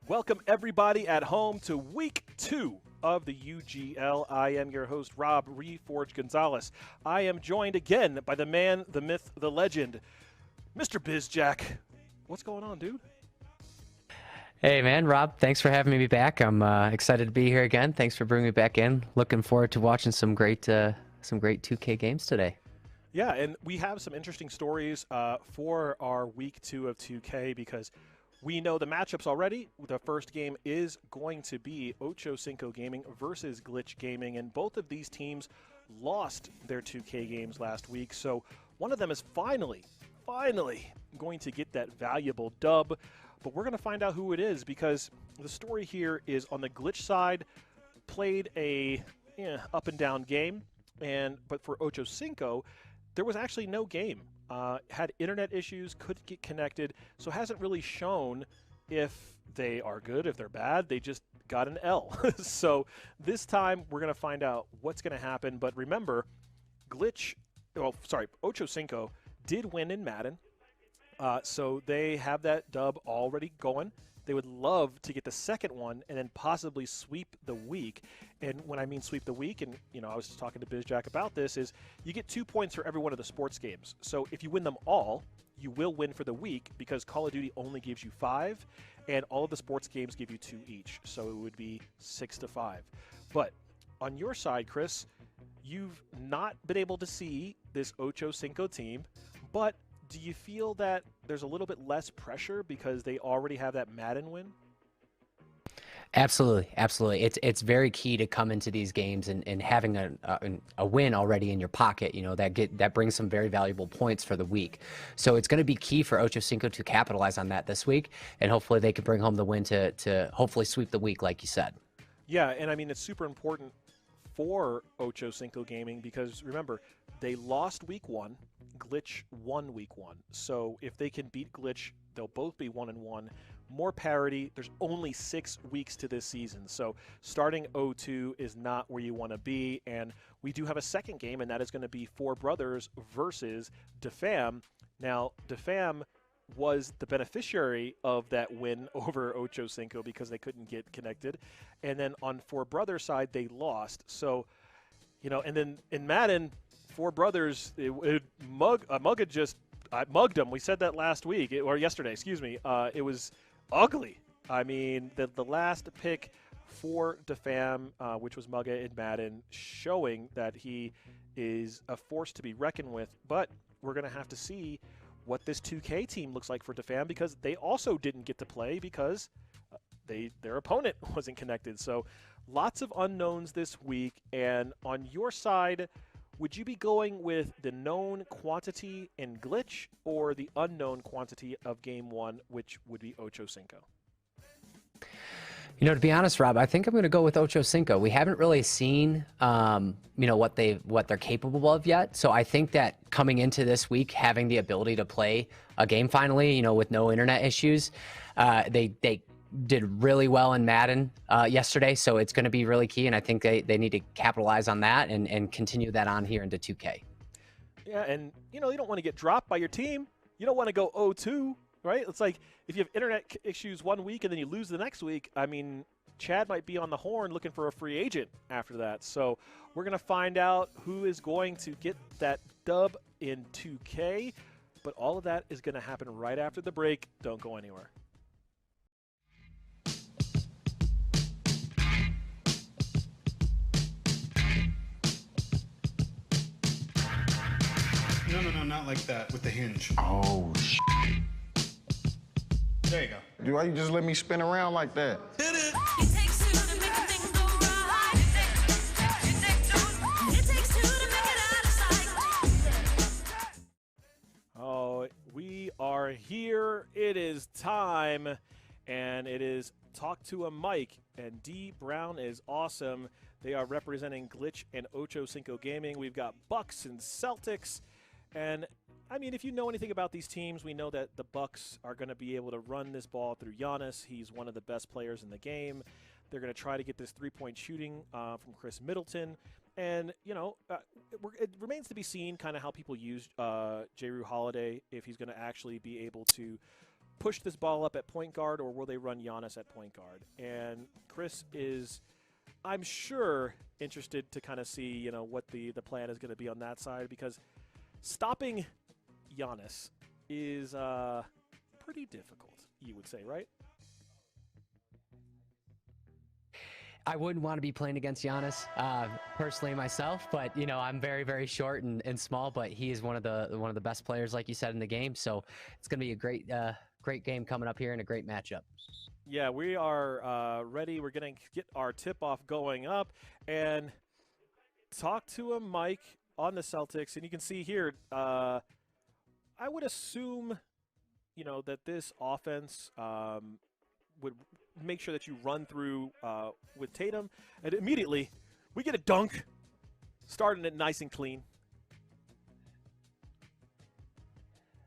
Welcome everybody at home to week 2 of the UGL. I am your host, Rob Reforge Gonzalez. I am joined again by the man, the myth, the legend, Mr. BizJack. What's going on, dude? Hey man, Rob, thanks for having me back. I'm excited to be here again. Thanks for bringing me back in. Looking forward to watching some great 2K games today. Yeah, and we have some interesting stories for our week 2 of 2K because we know the matchups already. The first game is going to be Ocho Cinco Gaming versus Glitch Gaming, and both of these teams lost their 2K games last week. So one of them is finally going to get that valuable dub, but we're going to find out who it is because the story here is on the Glitch side, played a up and down game, but for Ocho Cinco, there was actually no game. Had internet issues, couldn't get connected, so hasn't really shown if they are good, if they're bad. They just got an L. So this time we're going to find out what's going to happen. But remember, Ocho Cinco did win in Madden, so they have that dub already going. They would love to get the second one and then possibly sweep the week. And when I mean sweep the week, and I was just talking to BizJack about this, is you get 2 points for every one of the sports games. So if you win them all, you will win for the week because Call of Duty only gives you 5, and all of the sports games give you 2 each. So it would be 6-5. But on your side, Chris, you've not been able to see this Ocho Cinco team, but do you feel that there's a little bit less pressure because they already have that Madden win? Absolutely. It's very key to come into these games and having a win already in your pocket. That brings some very valuable points for the week. So it's going to be key for Ocho Cinco to capitalize on that this week, and hopefully they can bring home the win to hopefully sweep the week, like you said. Yeah, and I mean it's super important for Ocho Cinco Gaming because remember they lost week 1. Glitch won week 1. So if they can beat Glitch, they'll both be 1-1. More parity. There's only 6 weeks to this season. So starting 0-2 is not where you want to be. And we do have a second game, and that is going to be 4Brothers versus DaFam. Now, DaFam was the beneficiary of that win over Ocho Cinco because they couldn't get connected. And then on 4Brothers side, they lost. So, and then in Madden, 4Brothers, I mugged them. We said that last week, or yesterday, excuse me. It was ugly. I mean, the last pick for DaFam, which was Mugga in Madden, showing that he is a force to be reckoned with. But we're going to have to see what this 2K team looks like for DaFam because they also didn't get to play because their opponent wasn't connected. So lots of unknowns this week. And on your side, would you be going with the known quantity in Glitch or the unknown quantity of Game 1, which would be Ocho Cinco? To be honest, Rob, I think I'm going to go with Ocho Cinco. We haven't really seen, what they're capable of yet. So I think that coming into this week, having the ability to play a game finally, with no internet issues, they did really well in Madden yesterday, so it's going to be really key, and I think they need to capitalize on that and continue that on here into 2K. Yeah, and you don't want to get dropped by your team. You don't want to go 0-2, right? It's like if you have internet issues one week and then you lose the next week, I mean, Chad might be on the horn looking for a free agent after that. So we're going to find out who is going to get that dub in 2K, but all of that is going to happen right after the break. Don't go anywhere. No, not like that, with the hinge. Oh, There you go. dude, why you just let me spin around like that? Hit it! It takes two to make a thing go right. It takes two to make it out of sight. Oh, we are here. It is time, and it is Talk to a Mic, and D Brown is awesome. They are representing Glitxh and Ocho Cinco Gaming. We've got Bucks and Celtics, and I mean, if you know anything about these teams, we know that the Bucks are going to be able to run this ball through Giannis. He's one of the best players in the game. They're going to try to get this three-point shooting from Chris Middleton. And, you know, it remains to be seen kind of how people use Jrue Holiday, if he's going to actually be able to push this ball up at point guard, or will they run Giannis at point guard? And Chris is, I'm sure, interested to kind of see, you know, what the plan is going to be on that side, because stopping Giannis is pretty difficult, you would say, right? I wouldn't want to be playing against Giannis, personally myself, but you know, I'm very, very short and small, but he is one of the best players, like you said, in the game. So it's going to be a great game coming up here and a great matchup. Yeah, we are ready. We're going to get our tip-off going up and talk to a Mic on the Celtics. And you can see here, I would assume, you know, that this offense would make sure that you run through with Tatum. And immediately, we get a dunk, starting it nice and clean.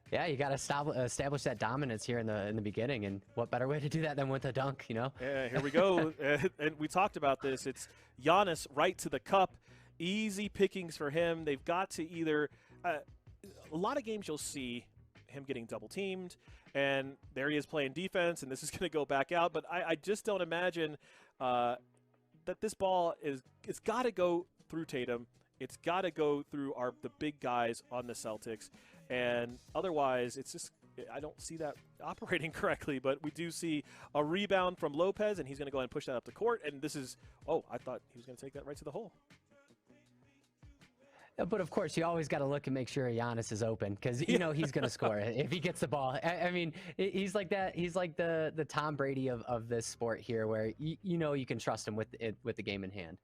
Yeah, you got to establish that dominance here in the beginning, and what better way to do that than with a dunk, you know? Yeah, here we go. And we talked about this. It's Giannis right to the cup. Easy pickings for him. They've got to either a lot of games you'll see him getting double teamed, and there he is playing defense, and this is going to go back out. But I just don't imagine that this ball it's got to go through Tatum. It's got to go through the big guys on the Celtics, and otherwise it's just, I don't see that operating correctly. But we do see a rebound from Lopez, and he's going to go ahead and push that up the court. And this is, I thought he was going to take that right to the hole. But of course, you always got to look and make sure Giannis is open, because you know he's going to score if he gets the ball. I mean, he's like that. He's like the Tom Brady of this sport here, where you know you can trust him with the game in hand.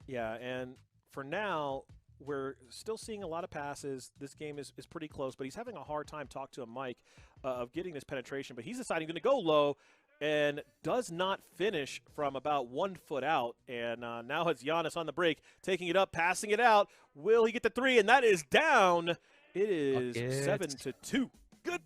Yeah, and for now, we're still seeing a lot of passes. This game is pretty close, but he's having a hard time, talk to a Mic, of getting this penetration. But he's deciding going to go low, and does not finish from about 1 foot out. And now it's Giannis on the break, taking it up, passing it out. Will he get the three? And that is down. It is 7-2. Good.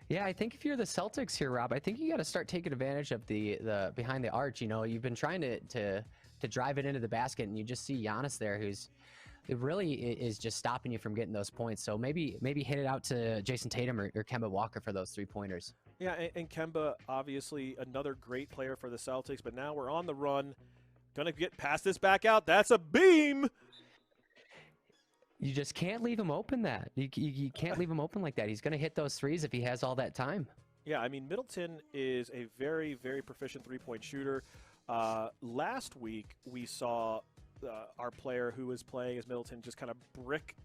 Yeah, I think if you're the Celtics here, Rob, I think you got to start taking advantage of the behind the arch. You know, you've been trying to drive it into the basket, and you just see Giannis there, it really is just stopping you from getting those points. So maybe hit it out to Jason Tatum or Kemba Walker for those 3-pointers. Yeah, and Kemba, obviously another great player for the Celtics, but now we're on the run. Gonna get past this back out. That's a beam. You just can't leave him open you can't leave him open like that. He's gonna hit those threes if he has all that time. Yeah, I mean, Middleton is a very, very proficient three-point shooter. Last week we saw our player who was playing as Middleton just kind of brick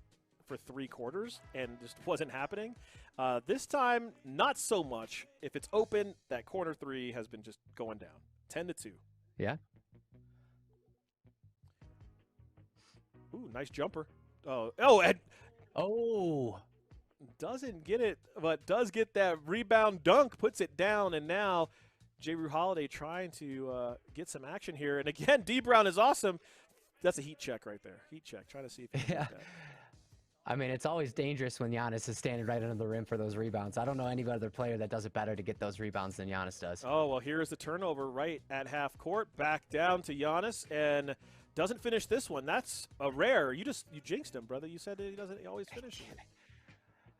for 3 quarters, and just wasn't happening. This time, not so much. If it's open, that corner 3 has been just going down. 10-2. Yeah. Ooh, nice jumper. Doesn't get it, but does get that rebound dunk, puts it down, and now Jrue Holiday trying to get some action here. And again, D Brown is awesome. That's a heat check right there. Heat check, trying to see if he can get that. I mean, it's always dangerous when Giannis is standing right under the rim for those rebounds. I don't know any other player that does it better to get those rebounds than Giannis does. Oh, well, here's the turnover right at half court. Back down to Giannis, and doesn't finish this one. That's a rare. You jinxed him, brother. You said he always finishes.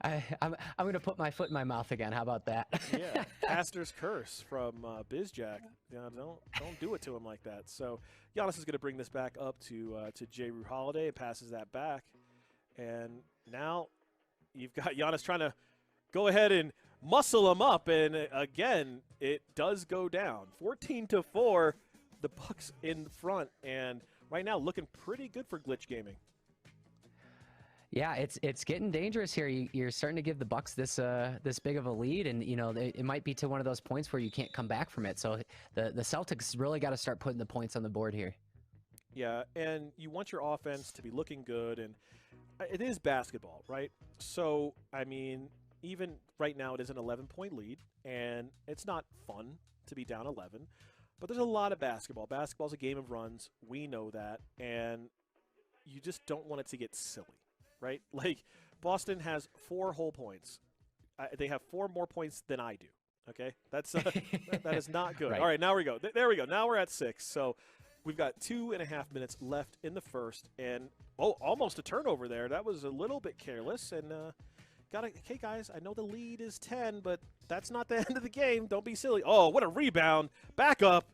I'm going to put my foot in my mouth again. How about that? Yeah, Pastor's curse from BizJack. You know, don't do it to him like that. So Giannis is going to bring this back up to Jrue Holiday and passes that back. And now you've got Giannis trying to go ahead and muscle him up. And again, it does go down. 14-4, the Bucks in front. And right now looking pretty good for Glitxh Gaming. Yeah, it's getting dangerous here. You're starting to give the Bucks this this big of a lead, and you know it might be to one of those points where you can't come back from it. So the Celtics really got to start putting the points on the board here. Yeah, and you want your offense to be looking good, and it is basketball, right? So, I mean, even right now it is an 11-point lead, and it's not fun to be down 11, but there's a lot of basketball. Basketball's a game of runs. We know that, and you just don't want it to get silly, right? Like, Boston has 4 whole points. They have 4 more points than I do, okay? That's that is not good. Right. All right, now we go. There we go. Now we're at 6, so we've got 2.5 minutes left in the first, and almost a turnover there. That was a little bit careless, and okay, guys, I know the lead is 10, but that's not the end of the game. Don't be silly. Oh, what a rebound! Back up.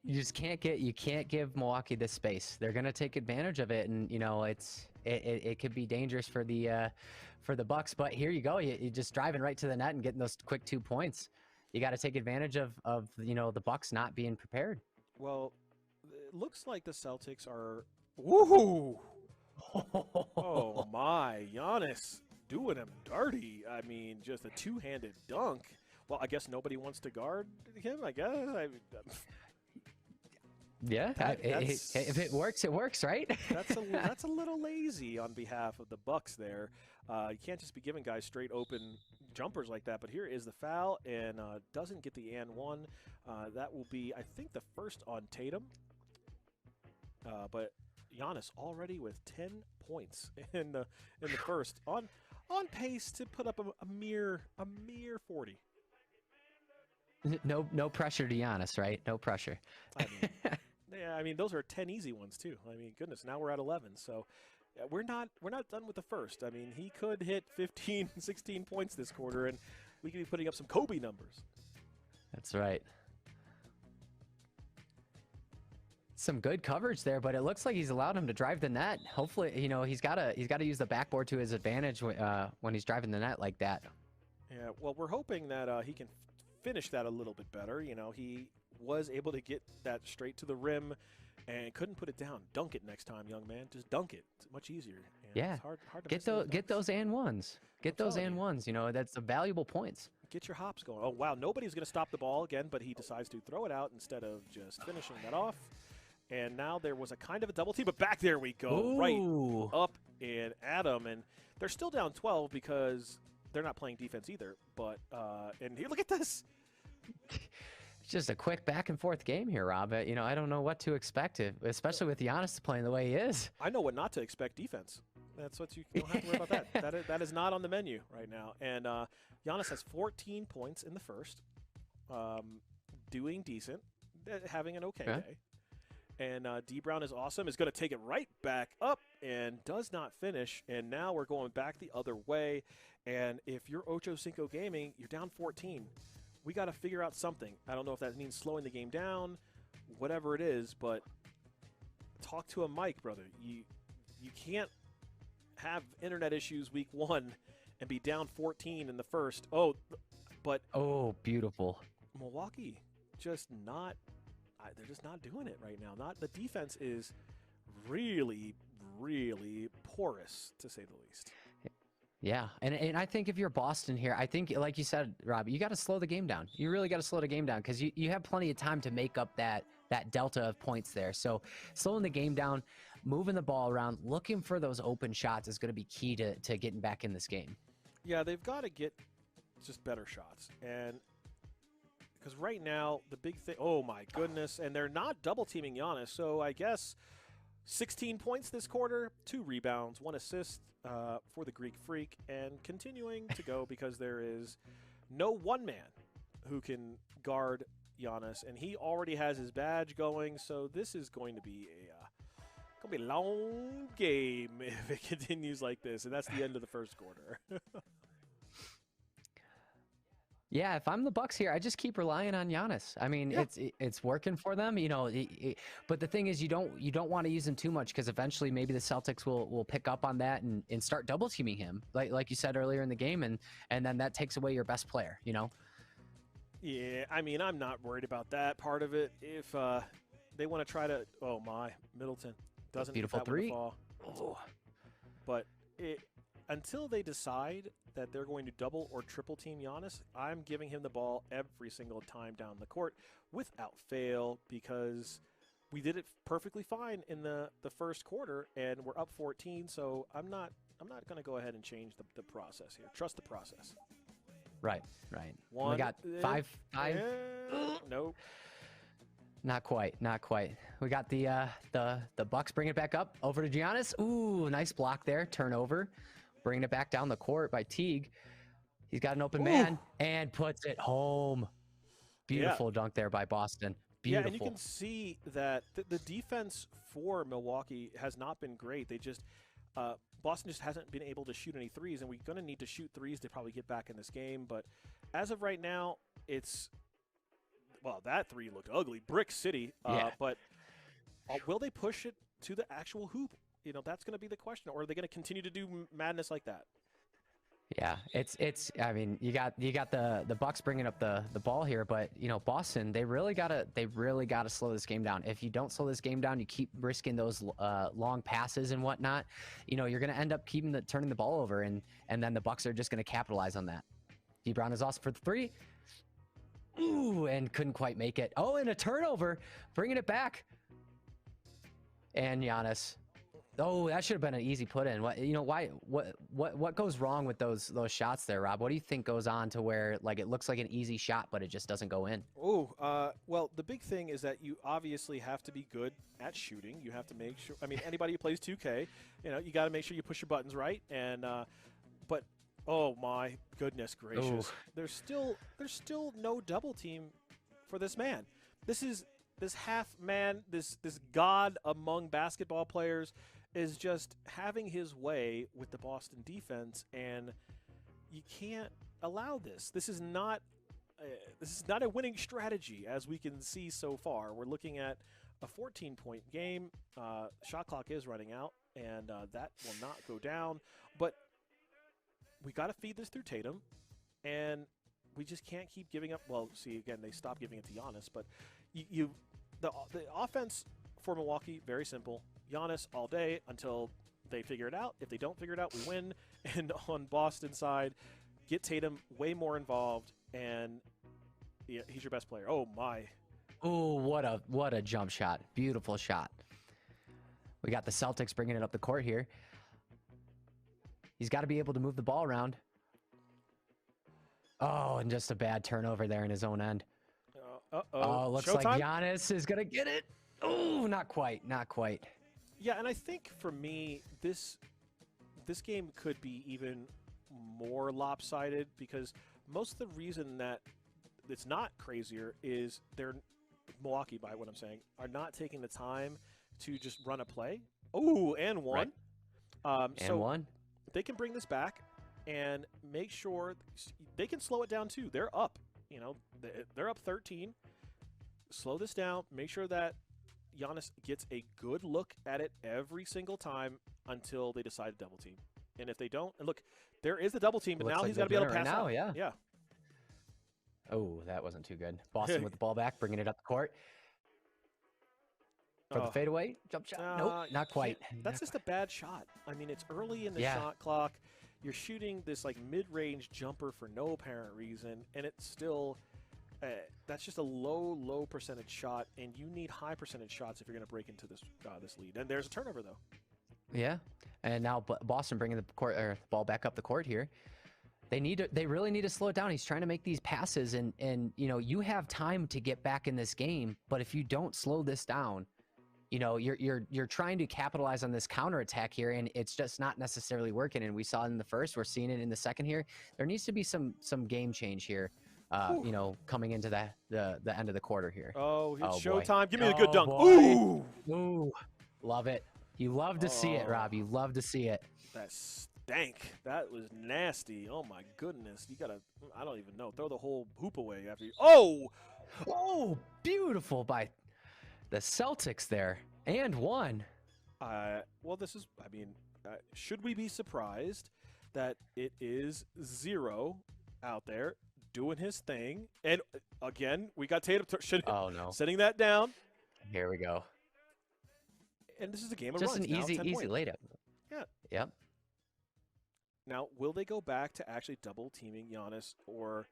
You just can't give Milwaukee this space. They're gonna take advantage of it, and you know it could be dangerous for the Bucks. But here you go. You're just driving right to the net and getting those quick 2 points. You got to take advantage of you know the Bucks not being prepared. Well, it looks like the Celtics are. Woohoo! Oh my, Giannis doing him dirty. I mean, just a two-handed dunk. Well, I guess nobody wants to guard him. I guess. Yeah, if it works, it works, right? That's a little lazy on behalf of the Bucks there. You can't just be giving guys straight open jumpers like that. But here is the foul, and doesn't get the and one. That will be, I think, the first on Tatum. But Giannis already with 10 points in the first, on pace to put up a mere 40. No pressure to Giannis, right? No pressure. I mean, yeah, I mean those are 10 easy ones too. I mean, goodness, now we're at 11. So we're not done with the first. I mean, he could hit 15, 16 points this quarter, and we could be putting up some Kobe numbers. That's right. Some good coverage there, but it looks like he's allowed him to drive the net. Hopefully, you know, he's got to use the backboard to his advantage when he's driving the net like that. Yeah, well, we're hoping that he can finish that a little bit better. You know, he was able to get that straight to the rim and couldn't put it down. Dunk it next time, young man. Just dunk it. It's much easier. And Yeah. It's hard to Get those and ones. Get those and ones. You know, that's the valuable points. Get your hops going. Oh, wow. Nobody's going to stop the ball again, but he decides to throw it out instead of just finishing that off. And now there was a kind of a double team, but back there we go. Ooh. Right up and at him. And they're still down 12 because they're not playing defense either. But, and here, look at this. It's just a quick back and forth game here, Rob. You know, I don't know what to expect, especially with Giannis playing the way he is. I know what not to expect, defense. That's what you don't have to worry about that. That is not on the menu right now. And Giannis has 14 points in the first, doing decent, having an okay day. And D. Brown is awesome, is going to take it right back up and does not finish. And now we're going back the other way. And if you're Ocho Cinco Gaming, you're down 14. We got to figure out something. I don't know if that means slowing the game down, whatever it is, but talk to a mic, brother. You can't have internet issues week 1 and be down 14 in the first. Oh, but beautiful. Milwaukee just not. They're just not doing it right now. The defense is really, really porous, to say the least. Yeah, and I think if you're Boston here, I think, like you said, Rob, you got to slow the game down. You really got to slow the game down because you have plenty of time to make up that delta of points there. So slowing the game down, moving the ball around, looking for those open shots is going to be key to getting back in this game. Yeah, they've got to get just better shots. And because right now, the big thing, oh my goodness, and they're not double teaming Giannis. So I guess 16 points this quarter, 2 rebounds, 1 assist for the Greek Freak, and continuing to go because there is no one man who can guard Giannis, and he already has his badge going. So this is going to be a long game if it continues like this, and that's the end of the first quarter. Yeah, if I'm the Bucks here, I just keep relying on Giannis. I mean, yeah. It's working for them, you know. But the thing is, you don't want to use him too much because eventually maybe the Celtics will pick up on that and start double teaming him, like you said earlier in the game, and then that takes away your best player, you know. Yeah, I mean, I'm not worried about that part of it. If they want to try to, oh my, Middleton doesn't beautiful hit that three. Fall. Oh. But until they decide that they're going to double or triple team Giannis, I'm giving him the ball every single time down the court without fail, because we did it perfectly fine in the first quarter, and we're up 14. So I'm not going to go ahead and change the process here. Trust the process. Right, right. One, we got five. Nope. Not quite, not quite. We got the Bucks bringing it back up over to Giannis. Ooh, nice block there, turnover. Bringing it back down the court by Teague. He's got an open man and puts it home. Beautiful dunk there by Boston. Beautiful. Yeah, and you can see that the defense for Milwaukee has not been great. They just Boston just hasn't been able to shoot any threes, and we're going to need to shoot threes to probably get back in this game. But as of right now, well, that three looked ugly. Brick City. But will they push it to the actual hoop? You know, that's going to be the question. Or are they going to continue to do madness like that? Yeah, it's. I mean, you got the Bucks bringing up the ball here, but you know, Boston, they really gotta slow this game down. If you don't slow this game down, you keep risking those long passes and whatnot. You know, you're gonna end up turning the ball over, and then the Bucks are just gonna capitalize on that. D Brown is also for the three. Ooh, and couldn't quite make it. Oh, and a turnover, bringing it back. And Giannis. Oh, that should have been an easy put in. What goes wrong with those shots there, Rob? What do you think goes on to where like it looks like an easy shot, but it just doesn't go in? Oh, well, the big thing is that you obviously have to be good at shooting. You have to make sure. I mean, anybody who plays 2K, you know, you got to make sure you push your buttons right. And but oh my goodness gracious, there's still no double team for this man. This half man, this god among basketball players, is just having his way with the Boston defense, and you can't allow this. This is not a winning strategy, as we can see so far. We're looking at a 14-point game. Shot clock is running out, and that will not go down. But we got to feed this through Tatum, and we just can't keep giving up. Well, see, again, they stopped giving it to Giannis, but the offense for Milwaukee, very simple. Giannis all day until they figure it out. If they don't figure it out, we win. And on Boston side, get Tatum way more involved, and he's your best player. Oh my! Oh, what a jump shot! Beautiful shot. We got the Celtics bringing it up the court here. He's got to be able to move the ball around. Oh, and just a bad turnover there in his own end. Oh, looks Showtime? like Giannis is gonna get it. Oh, not quite, not quite. Yeah, and I think for me, this game could be even more lopsided, because most of the reason that it's not crazier is Milwaukee, by what I'm saying, are not taking the time to just run a play. Oh, and one. Right. And one. They can bring this back and make sure they can slow it down too. They're up. You know, they're up 13. Slow this down. Make sure that Giannis gets a good look at it every single time until they decide to double team. And if they don't, and look, there is the double team, but now he's got to be able to pass now, out. Yeah. Oh, that wasn't too good. Boston with the ball back, bringing it up the court. For the fadeaway jump shot. Nope, not quite. That's just a bad shot. I mean, it's early in the shot clock. You're shooting this like mid-range jumper for no apparent reason, and it's still that's just a low percentage shot, and you need high percentage shots if you're going to break into this lead. And there's a turnover though. Yeah, and now Boston bringing the ball back up the court here. They really need to slow it down. He's trying to make these passes, and you know, you have time to get back in this game, but if you don't slow this down, you know, you're trying to capitalize on this counterattack here, and it's just not necessarily working. And we saw it in the first, we're seeing it in the second here. There needs to be some game change here, you know, coming into the end of the quarter here. Oh, it's showtime. Give me a good dunk. Boy. Ooh, love it. You love to see it, Rob. You love to see it. That stank. That was nasty. Oh my goodness. You gotta, I don't even know. Throw the whole hoop away after you. Oh, beautiful by the Celtics there, and one. Well, this is, I mean, should we be surprised that it is 0 out there doing his thing? And again, we got Tatum setting that down. Here we go. And this is a game of just runs an easy now, layup. Yeah. Yep. Now, will they go back to actually double teaming Giannis, or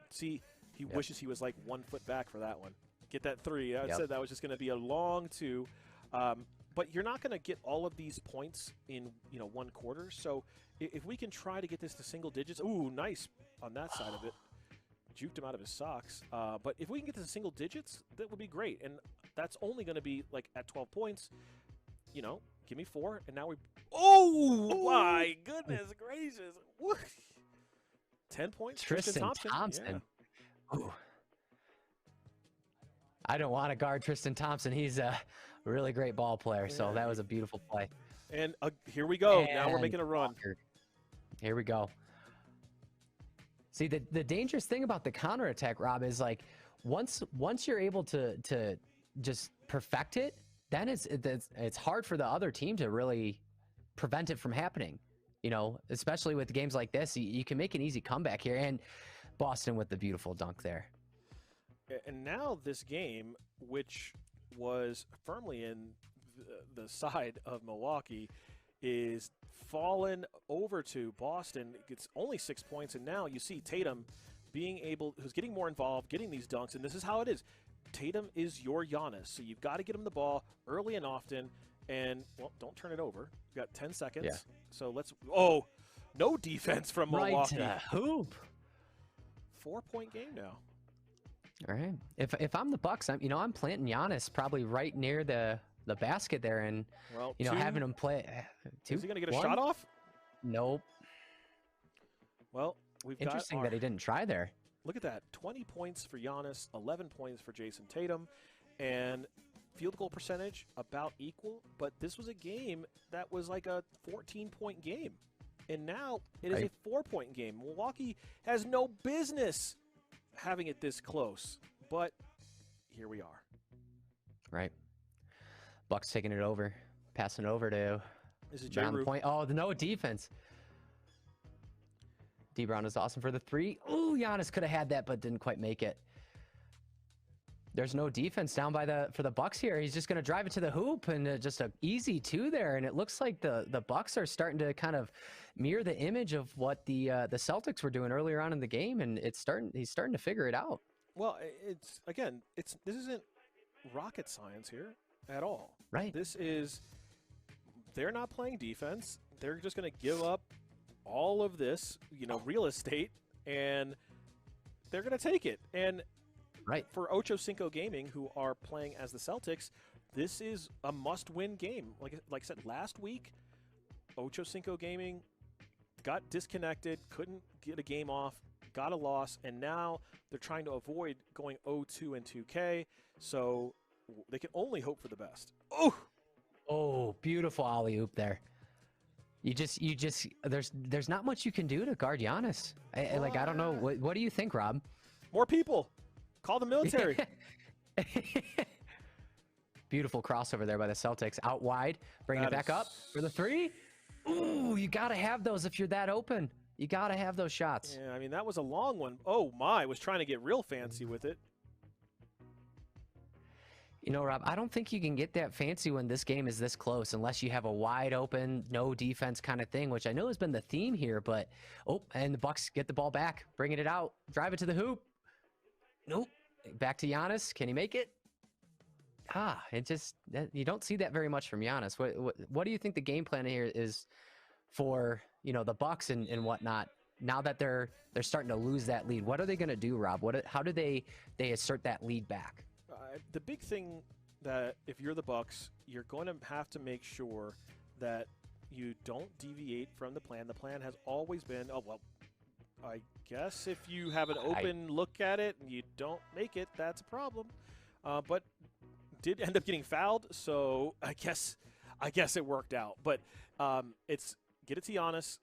see, he wishes he was like 1 foot back for that one. Get that three. I said that was just going to be a long two. But you're not going to get all of these points in 1 quarter. So if we can try to get this to single digits, ooh, nice on that side of it. Juked him out of his socks. But if we can get to single digits, that would be great. And that's only going to be like at 12 points. Give me 4, and now we. Oh my goodness gracious! 10 points. Tristan Thompson. Yeah. Ooh. I don't want to guard Tristan Thompson. He's a really great ball player, so that was a beautiful play. And here we go. Now we're making a run. Here we go. See, the dangerous thing about the counterattack, Rob, is like once you're able to just perfect it, then it's hard for the other team to really prevent it from happening. Especially with games like this, you can make an easy comeback here. And Boston with the beautiful dunk there. And now this game, which was firmly in the side of Milwaukee, is fallen over to Boston. It's only 6 points, and now you see Tatum who's getting more involved, getting these dunks, and this is how it is. Tatum is your Giannis, so you've got to get him the ball early and often, and, well, don't turn it over. You've got 10 seconds. Yeah. So no defense from Milwaukee. Right to the hoop. 4-point game now. All right. If I'm the Bucks, I'm planting Giannis probably right near the basket there, and having him play. Is he going to get a shot off? Nope. Well, we've interesting that he didn't try there. Look at that. 20 points for Giannis, 11 points for Jason Tatum, and field goal percentage about equal. But this was a game that was like a 14-point game, and now it is a 4-point game. Milwaukee has no business having it this close, but here we are. Right. Bucks taking it over, passing it over to down the point. Oh, no defense. D Brown is awesome for the 3. Ooh, Giannis could have had that, but didn't quite make it. There's no defense down for the Bucks here. He's just going to drive it to the hoop, and just an easy 2 there. And it looks like the Bucks are starting to kind of mirror the image of what the Celtics were doing earlier on in the game, and he's starting to figure it out. Well, this isn't rocket science here at all. Right. They're not playing defense. They're just going to give up all of this, real estate, and they're going to take it. And right. For Ocho Cinco Gaming, who are playing as the Celtics, this is a must-win game. Like I said, last week, Ocho Cinco Gaming got disconnected, couldn't get a game off, got a loss, and now they're trying to avoid going 0-2 in 2K, so they can only hope for the best. Oh, beautiful alley-oop there. You just there's not much you can do to guard Giannis. I don't know. What do you think, Rob? More people. Call the military. Beautiful crossover there by the Celtics. Out wide. Bringing it back up for the 3. Ooh, you got to have those if you're that open. You got to have those shots. Yeah, I mean, that was a long one. Oh, my. Was trying to get real fancy with it. Rob, I don't think you can get that fancy when this game is this close unless you have a wide open, no defense kind of thing, which I know has been the theme here. But, and the Bucks get the ball back, bringing it out, drive it to the hoop. Nope. Back to Giannis. Can he make it? You don't see that very much from Giannis. What do you think the game plan here is for, the Bucks and whatnot? Now that they're starting to lose that lead, what are they going to do, Rob? How do they assert that lead back? The big thing that if you're the Bucks, you're going to have to make sure that you don't deviate from the plan. The plan has always been, I guess if you have an open look at it and you don't make it, that's a problem. But did end up getting fouled, so I guess it worked out. But it's get it to Giannis.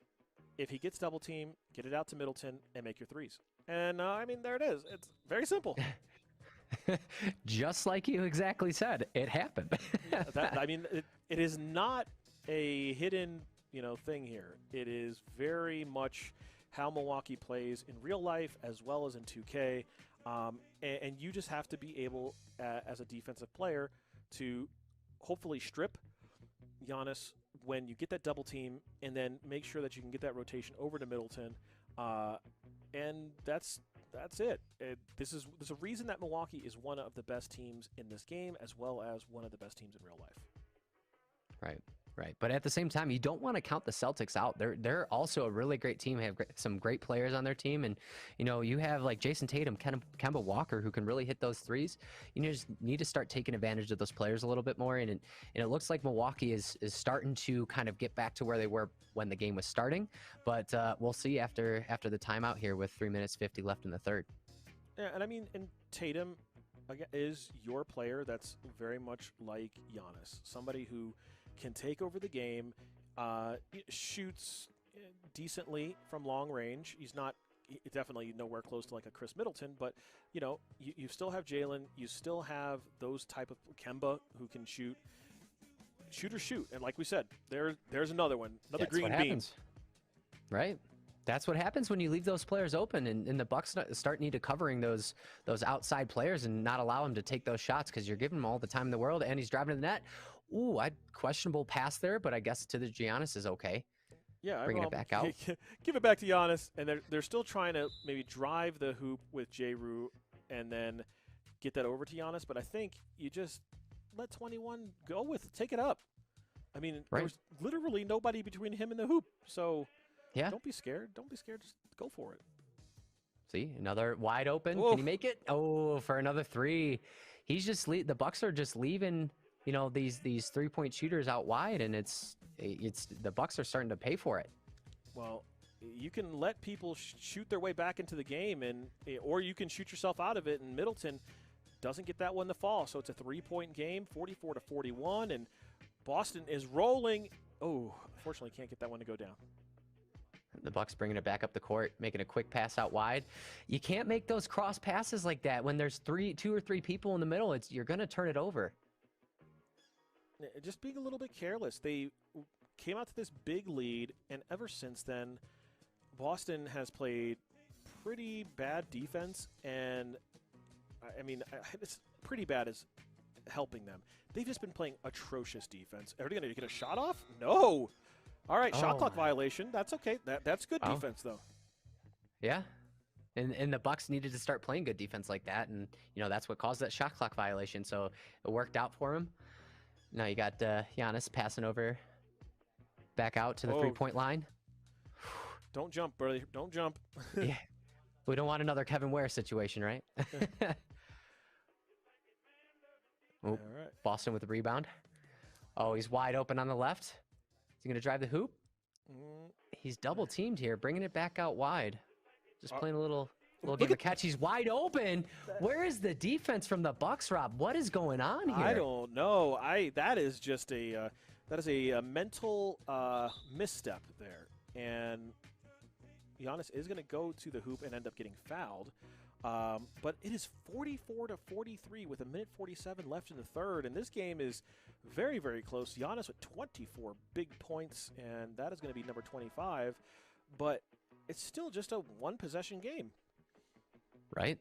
If he gets double team, get it out to Middleton and make your 3s. And there it is. It's very simple. Just like you exactly said, it happened. It is not a hidden, thing here. It is very much how Milwaukee plays in real life as well as in 2K. And you just have to be able, as a defensive player, to hopefully strip Giannis when you get that double team and then make sure that you can get that rotation over to Middleton, and that's it. There's a reason that Milwaukee is one of the best teams in this game, as well as one of the best teams in real life. Right. But at the same time, you don't want to count the Celtics out. They're also a really great team. They have some great players on their team, and you have like Jason Tatum, Kemba Walker, who can really hit those threes. You just need to start taking advantage of those players a little bit more. And it looks like Milwaukee is starting to kind of get back to where they were when the game was starting. But we'll see after the timeout here with 3 minutes 50 left in the third. Yeah, and I mean, and Tatum again, is your player that's very much like Giannis, somebody who can take over the game, shoots decently from long range. He's not definitely nowhere close to like a Chris Middleton, but you still have Jalen, you still have those type of Kemba who can shoot, and like we said, there's another one, another green bean. Right. That's what happens when you leave those players open, and the Bucks start need to covering those outside players and not allow them to take those shots because you're giving them all the time in the world, and he's driving to the net. Ooh, questionable pass there, but I guess to the Giannis is okay. Yeah, bringing it back out. Give it back to Giannis, and they're still trying to maybe drive the hoop with J-Rue and then get that over to Giannis. But I think you just let 21 go take it up. I mean, there was literally nobody between him and the hoop, so yeah, don't be scared. Don't be scared. Just go for it. See, another wide open. Whoa. Can he make it? Oh, for another three. He's just the Bucks are just leaving. These 3-point shooters out wide, and it's the Bucks are starting to pay for it. Well, you can let people shoot their way back into the game, or you can shoot yourself out of it. And Middleton doesn't get that one to fall, so it's a 3-point game, 44-41, and Boston is rolling. Oh, unfortunately, can't get that one to go down. The Bucks bringing it back up the court, making a quick pass out wide. You can't make those cross passes like that when there's 2 or 3 people in the middle. You're going to turn it over. Just being a little bit careless. They came out to this big lead, and ever since then, Boston has played pretty bad defense, and I mean, it's pretty bad as helping them. They've just been playing atrocious defense. Are they going to get a shot off? No. All right, shot clock violation. That's okay. That's good defense, though. Yeah. And the Bucks needed to start playing good defense like that, and that's what caused that shot clock violation. So it worked out for him. Now you got Giannis passing over back out to the 3-point line. Don't jump, brother. Don't jump. Yeah. We don't want another Kevin Ware situation, right? All right. Boston with the rebound. Oh, he's wide open on the left. Is he going to drive the hoop? He's double teamed here, bringing it back out wide. Just playing a little game of catch. He's wide open. Where is the defense from the Bucks, Rob? What is going on here? I don't know. That is just a mental misstep there, and Giannis is going to go to the hoop and end up getting fouled. But it is 44-43 with 1:47 left in the third, and this game is very, very close. Giannis with 24 big points, and that is going to be number 25. But it's still just a one-possession game. Right.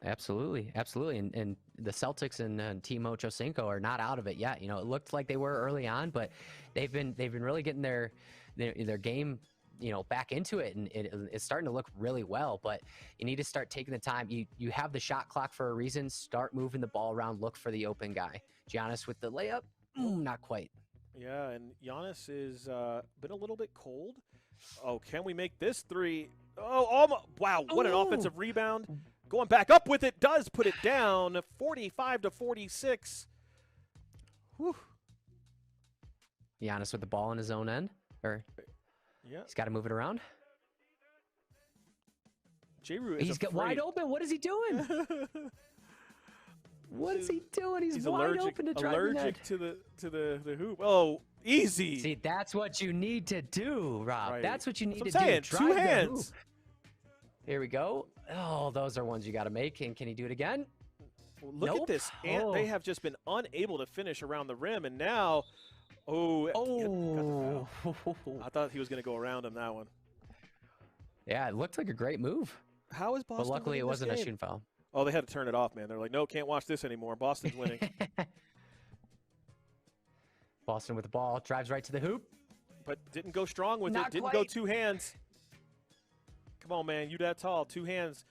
Absolutely. And the Celtics and Team Ocho Cinco are not out of it yet. It looked like they were early on, but they've been really getting their game, back into it, and it's starting to look really well. But you need to start taking the time. You have the shot clock for a reason. Start moving the ball around. Look for the open guy. Giannis with the layup. Not quite. Yeah, and Giannis is been a little bit cold. Oh, can we make this three? Oh, almost. Wow, what an offensive rebound. Going back up with it, does put it down, 45-46. Whew. Giannis with the ball in his own end. Yeah. He's got to move it around. J-Rue is He's got wide open. What is he doing? What is he doing? He's wide open to drive allergic to the hoop. Oh, easy. See, that's what you need to do, Rob. Right. That's what you need to do. Drive 2 the hands. hoop. Here we go. Oh, those are ones you got to make. And can he do it again? Look at this. And they have just been unable to finish around the rim, and now, got the foul. I thought he was going to go around him that one. Yeah, it looked like a great move. How is Boston? But luckily, it wasn't a shooting foul. Oh, they had to turn it off, man. They're like, no, can't watch this anymore. Boston's winning. Boston with the ball, drives right to the hoop. but didn't go strong with Not it. Didn't quite. go two hands. Come on, man. You that tall. Two hands.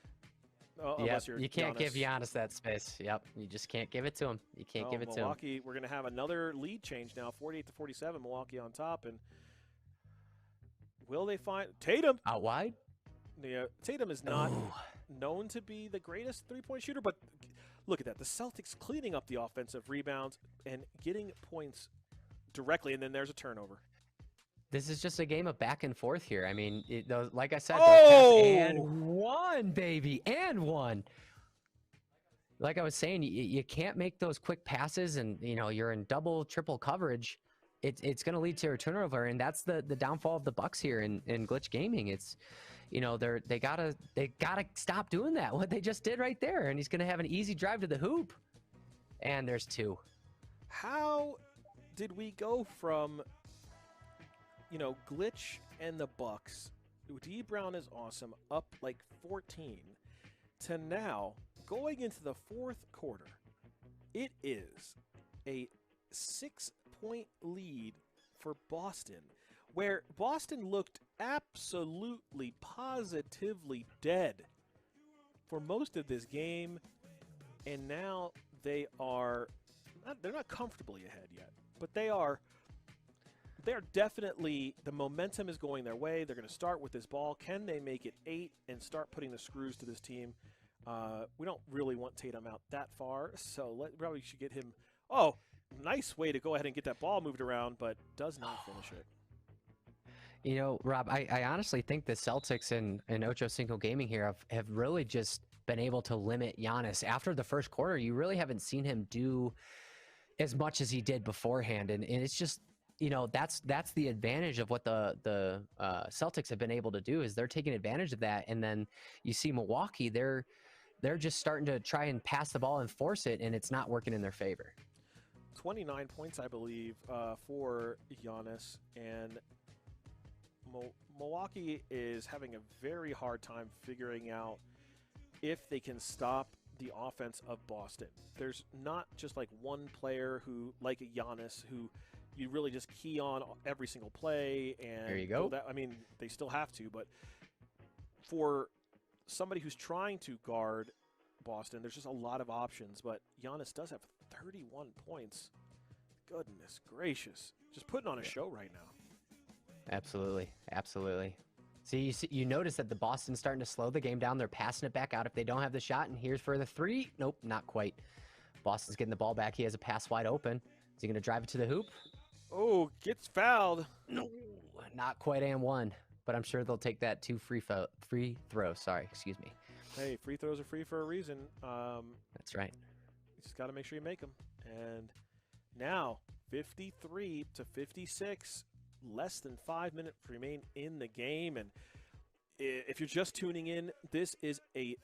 Oh, Yep, unless you're you can't give Giannis. Giannis that space. Yep, you just can't give it to him. You can't give it to him. Milwaukee, we're going to have another lead change now, 48-47. Milwaukee on top, and will they find Tatum? Out wide? Yeah, Tatum is not known to be the greatest three-point shooter, but look at that. The Celtics cleaning up the offensive rebounds and getting points directly, and then there's a turnover. This is just a game of back and forth here. I mean, like I said, Oh! and one, baby, and one. Like I was saying, you can't make those quick passes, and you're in double, triple coverage. It's going to lead to a turnover, and that's the downfall of the Bucks here in Glitch Gaming. It's they gotta stop doing that. What they just did right there, and he's going to have an easy drive to the hoop, and there's two. How did we go from Glitch and the Bucks, D Brown is awesome, up like 14, to now going into the fourth quarter, it is a 6-point lead for Boston, where Boston looked absolutely, positively dead for most of this game, and now they're not comfortably ahead yet, but they're definitely, the momentum is going their way. They're going to start with this ball. Can they make it 8 and start putting the screws to this team? We don't really want Tatum out that far, so probably should get him. Oh, nice way to go ahead and get that ball moved around, but does not finish it. Rob, I honestly think the Celtics and Ocho Cinco Gaming here have really just been able to limit Giannis. After the first quarter, you really haven't seen him do as much as he did beforehand, and it's just, that's the advantage of what the Celtics have been able to do, is they're taking advantage of that. And then you see Milwaukee, they're just starting to try and pass the ball and force it, and it's not working in their favor. 29 points, I believe, for Giannis, and Milwaukee is having a very hard time figuring out if they can stop the offense of Boston. There's not just like one player who, like a Giannis, who you really just key on every single play. And there you go. They still have to, but for somebody who's trying to guard Boston, there's just a lot of options. But Giannis does have 31 points. Goodness gracious. Just putting on a show right now. Absolutely. Absolutely. See, you notice that the Boston's starting to slow the game down. They're passing it back out if they don't have the shot. And here's for the three. Nope, not quite. Boston's getting the ball back. He has a pass wide open. Is he going to drive it to the hoop? Oh, gets fouled. No, not quite and one. But I'm sure they'll take that 2 free throws. Sorry, excuse me. Hey, free throws are free for a reason. That's right. You just got to make sure you make them. And now, 53-56. Less than 5 minutes remain in the game. And if you're just tuning in, this is a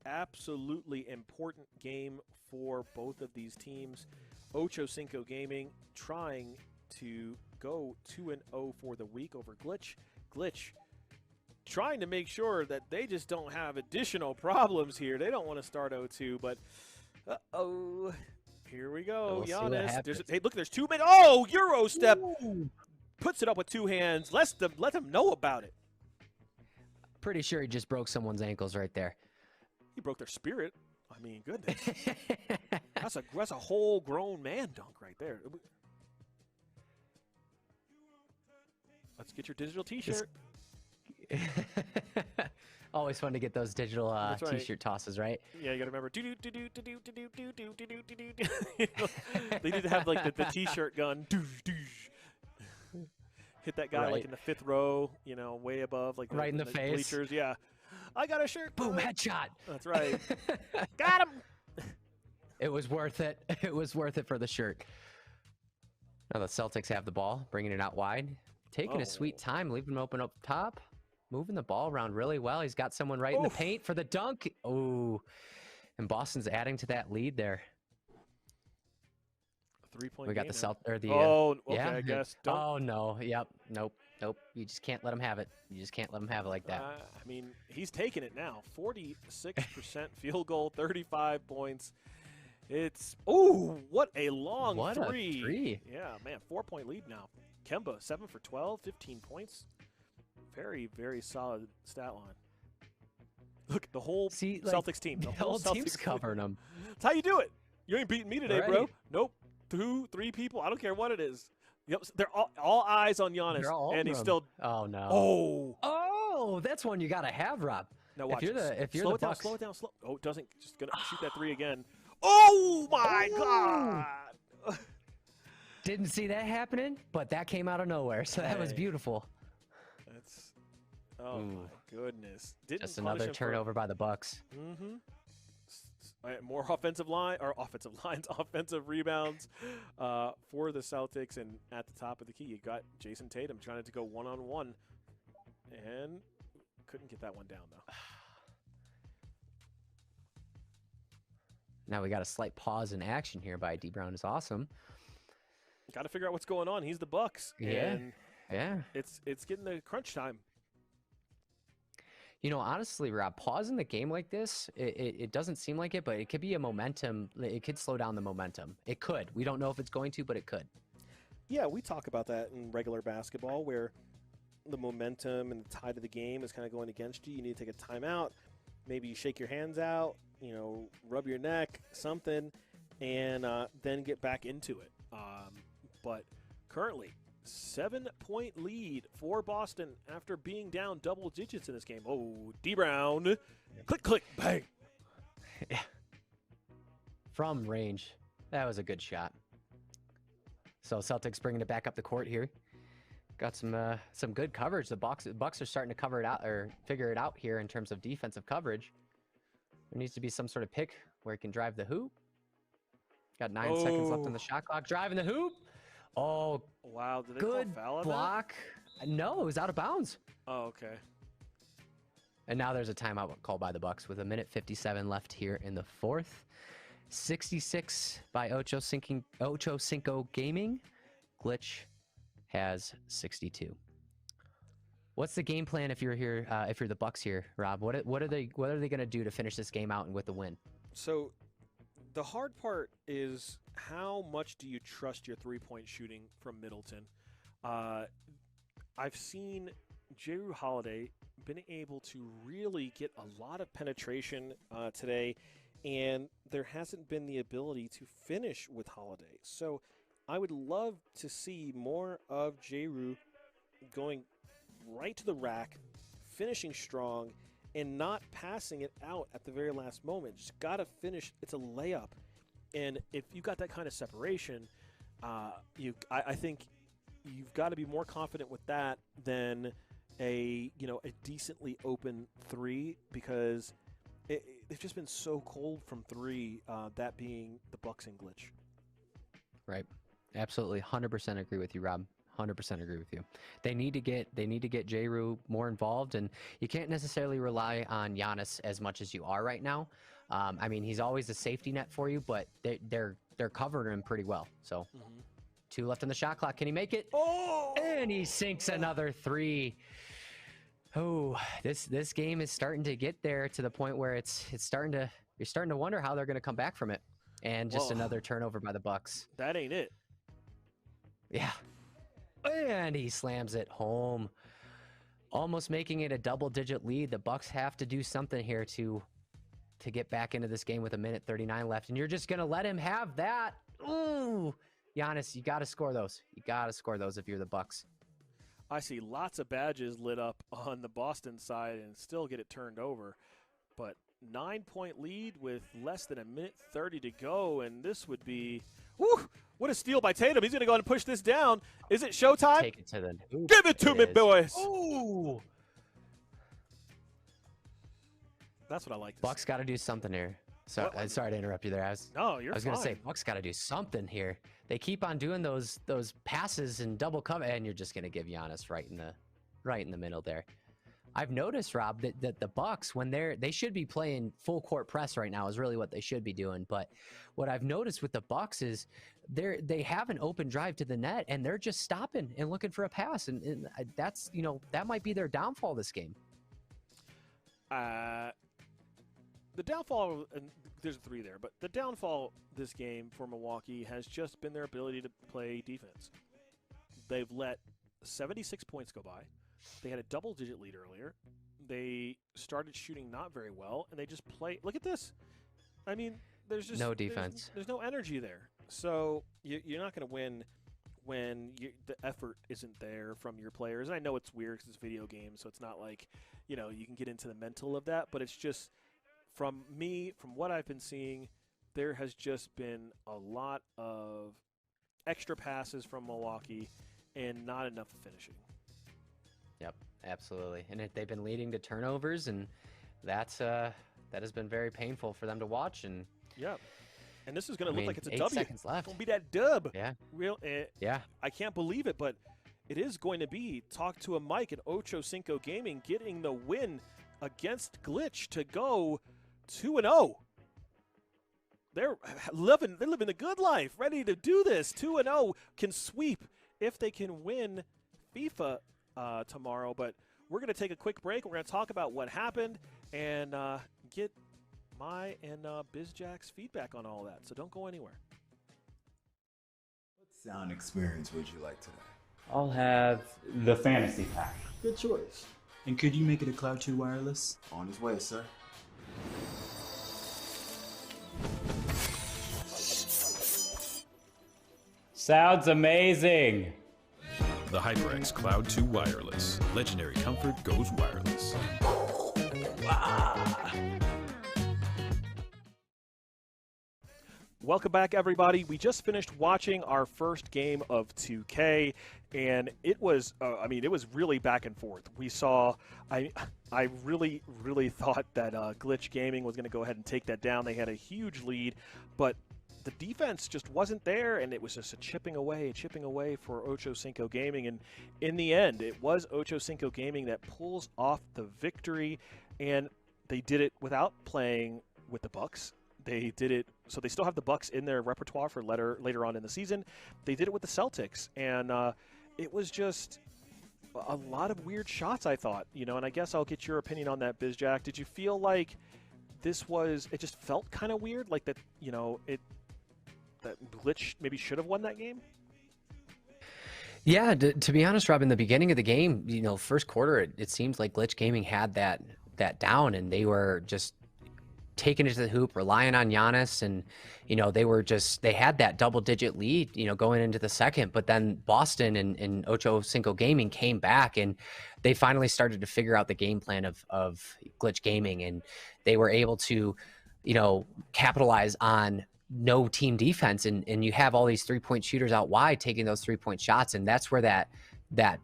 absolutely important game for both of these teams. Ocho Cinco Gaming trying to go 2-0 for the week over Glitch. Glitch trying to make sure that they just don't have additional problems here. They don't want to start 0-2, but uh-oh. Here we go, Giannis. Hey, look, there's 2 minutes. Oh, Euro step. Ooh. Puts it up with 2 hands. Let them know about it. Pretty sure he just broke someone's ankles right there. He broke their spirit. I mean, goodness. That's a whole grown man dunk right there. Let's get your digital T-shirt. Always fun to get those digital T-shirt tosses, right? Yeah, you got to remember. They need to have like the T-shirt gun. Hit that guy like in the 5th row, way above, like right in the face. Bleachers. Yeah, I got a shirt. Boom, headshot. That's right. Got him. It was worth it. It was worth it for the shirt. Now the Celtics have the ball, bringing it out wide, taking a sweet time, leaving him open up top, moving the ball around really well. He's got someone right in the paint for the dunk. Oh, and Boston's adding to that lead there. 3-point. We got the yeah. I guess. Oh no. Yep. Nope. You just can't let him have it. You just can't let him have it like that. I mean, he's taking it now. 46% field goal, 35 points. It's what a long three. What a three. Yeah, man, 4-point lead now. Kemba, 7 for 12, 15 points. Very, very solid stat line. Look, the whole Celtics team. The whole team's covering them. That's how you do it. You ain't beating me today, Right. bro. Nope. 2, 3 people. I don't care what it is. Yep. They're all eyes on Giannis, They're all and over he's him. still. Oh no. Oh. That's one you gotta have, Rob. Now watch. If you're slow the it down. Bucks, Slow it down. Slow. Oh, it doesn't. Just gonna shoot that 3 again. Oh my God. didn't see that happening, but that came out of nowhere, so that was Hey. beautiful. That's. Oh my goodness. Didn't Just punish another him for- turnover by the Bucks. More offensive rebounds for the Celtics, and at the top of the key, you got Jason Tatum trying to go one-on-one, and couldn't get that one down though. Now we got a slight pause in action here by D Brown is awesome. Got to figure out what's going on. He's the Bucks. Yeah. And Yeah. it's getting the crunch time. You know, honestly, Rob, pausing the game like this, it doesn't seem like it, but it could be a momentum. It could slow down the momentum. It could. We don't know if it's going to, but it could. Yeah, we talk about that in regular basketball where the momentum and the tide of the game is kind of going against you. You need to take a timeout. Maybe you shake your hands out, rub your neck, something, and then get back into it. But currently, 7-point lead for Boston after being down double digits in this game. Oh, D Brown. Click, click, bang. From range. That was a good shot. So Celtics bringing it back up the court here. Got some good coverage. The Bucks are starting to cover it out or figure it out here in terms of defensive coverage. There needs to be some sort of pick where he can drive the hoop. Got 9 seconds left on the shot clock. Driving the hoop. Oh, Wow, did they good call foul on that? block. No, it was out of bounds. Oh, okay. And now there's a timeout called by the Bucks with 1:57 left here in the fourth. 66 by Ocho Cinco Gaming. Glitch has 62. What's the game plan if you're here? If you're the Bucks here, Rob? What are they going to do to finish this game out and with the win? So the hard part is how much do you trust your three-point shooting from Middleton? I've seen Jrue Holiday been able to really get a lot of penetration today, and there hasn't been the ability to finish with Holiday. So I would love to see more of Jrue going right to the rack, finishing strong, and not passing it out at the very last moment. Just got to finish. It's a layup. And if you got that kind of separation, I think you've got to be more confident with that than a decently open three, because they've just been so cold from three, that being the Bucks and Glitch. Right. Absolutely. 100% agree with you, Rob. 100% agree with you. They need to get Jrue more involved, and you can't necessarily rely on Giannis as much as you are right now. I mean, he's always a safety net for you, but they're covering him pretty well. So 2 left on the shot clock. Can he make it? Oh! And he sinks another 3. Oh, this game is starting to get there to the point where you're starting to wonder how they're going to come back from it. And just Whoa. another turnover by the Bucks. That ain't it. Yeah. And he slams it home. Almost making it a double-digit lead. The Bucks have to do something here to get back into this game with 1:39 left. And you're just going to let him have that. Ooh. Giannis, you got to score those. You got to score those if you're the Bucks. I see lots of badges lit up on the Boston side and still get it turned over. But 9-point lead with less than 1:30 to go, and this would be, whew, what a steal by Tatum. He's going to go ahead and push this down. Is it showtime? Take it to the hoop. Give it to me, is. boys. Ooh. That's what I like to Bucks got to do something here. So, What? sorry to interrupt you there. No, you're I was going to say, fine. Bucks got to do something here. They keep on doing those passes and double cover, and you're just going to give Giannis right in the middle there. I've noticed, Rob, that the Bucks, when they should be playing full court press right now, is really what they should be doing. But what I've noticed with the Bucks is they have an open drive to the net, and they're just stopping and looking for a pass, and that's that might be their downfall this game. The downfall, and there's 3 there, but the downfall this game for Milwaukee has just been their ability to play defense. they've let 76 points go by. They had a double-digit lead earlier. They started shooting not very well, and they just play. Look at this. I mean, there's just No defense. There's no energy there. So you're not going to win when the effort isn't there from your players. And I know it's weird because it's video games, so it's not like, you can get into the mental of that. But it's just, from what I've been seeing, there has just been a lot of extra passes from Milwaukee and not enough finishing. Yep, absolutely. And they've been leading to turnovers, and that has been very painful for them to watch. And yeah. And this is going to look like it's a 8 W. seconds left. It's going to be that dub. Yeah. Yeah. I can't believe it, but it is going to be Talk to a Mike and Ocho Cinco Gaming getting the win against Glitxh to go 2-0. They're living the good life, ready to do this. 2-0, can sweep if they can win FIFA tomorrow. But we're going to take a quick break. We're going to talk about what happened and get my and BizJack's feedback on all that. So don't go anywhere. What sound experience would you like today? I'll have the fantasy pack. Good choice. And could you make it a Cloud 2 wireless? On his way, sir. Sounds amazing! The HyperX Cloud 2 Wireless. Legendary comfort goes wireless. Welcome back, everybody. We just finished watching our first game of 2K, and it was, it was really back and forth. We saw, I really thought that Glitxh Gaming was going to go ahead and take that down. They had a huge lead, but the defense just wasn't there, and it was just a chipping away for Ocho Cinco Gaming. And in the end, it was Ocho Cinco Gaming that pulls off the victory, and they did it without playing with the Bucks. They did it, so they still have the Bucks in their repertoire for later on in the season. They did it with the Celtics, and it was just a lot of weird shots, I thought. And I guess I'll get your opinion on that, BizJack. Did you feel like it just felt kind of weird, like that, that Glitxh maybe should have won that game? Yeah, to be honest, Rob, in the beginning of the game, first quarter, it seems like Glitxh Gaming had that down, and they were just taking it to the hoop, relying on Giannis, and they had that double-digit lead, going into the second. But then Boston and Ocho Cinco Gaming came back, and they finally started to figure out the game plan of Glitxh Gaming, and they were able to, capitalize on no team defense, and you have all these three-point shooters out wide taking those three-point shots, and that's where that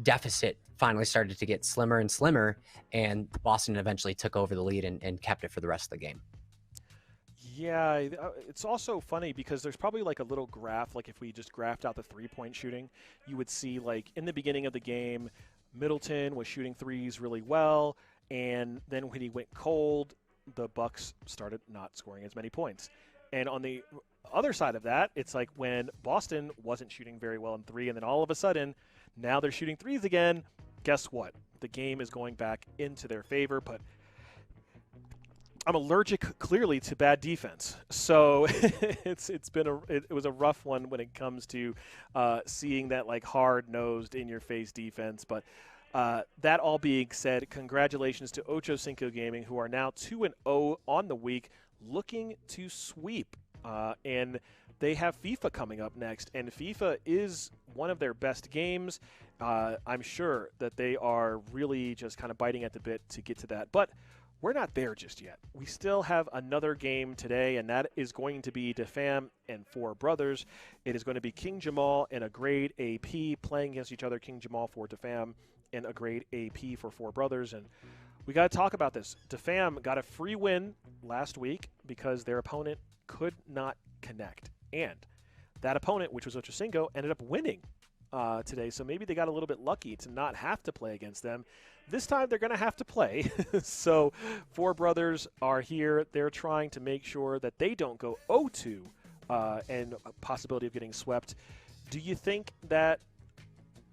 deficit finally started to get slimmer and slimmer, and Boston eventually took over the lead and kept it for the rest of the game. Yeah, it's also funny because there's probably like a little graph, like if we just graphed out the three-point shooting, you would see like in the beginning of the game, Middleton was shooting threes really well, and then when he went cold, the Bucks started not scoring as many points. And on the other side of that, it's like when Boston wasn't shooting very well in three, and then all of a sudden, now they're shooting threes again. Guess what? The game is going back into their favor, but I'm allergic clearly to bad defense. So it was a rough one when it comes to seeing that like hard-nosed in-your-face defense. But that all being said, congratulations to Ocho Cinco Gaming, who are now 2-0 on the week, looking to sweep. And they have FIFA coming up next, and FIFA is one of their best games. I'm sure that they are really just kind of biting at the bit to get to that. But we're not there just yet. We still have another game today, and that is going to be DaFam and 4Brothers. It is going to be King Jamal and a grade AP playing against each other. King Jamal for DaFam and a grade AP for 4Brothers. And we got to talk about this. DaFam got a free win last week because their opponent could not connect. And that opponent, which was Ocho Cinco, ended up winning today. So maybe they got a little bit lucky to not have to play against them. This time they're going to have to play. So 4Brothers are here. They're trying to make sure that they don't go 0-2 and a possibility of getting swept. Do you think that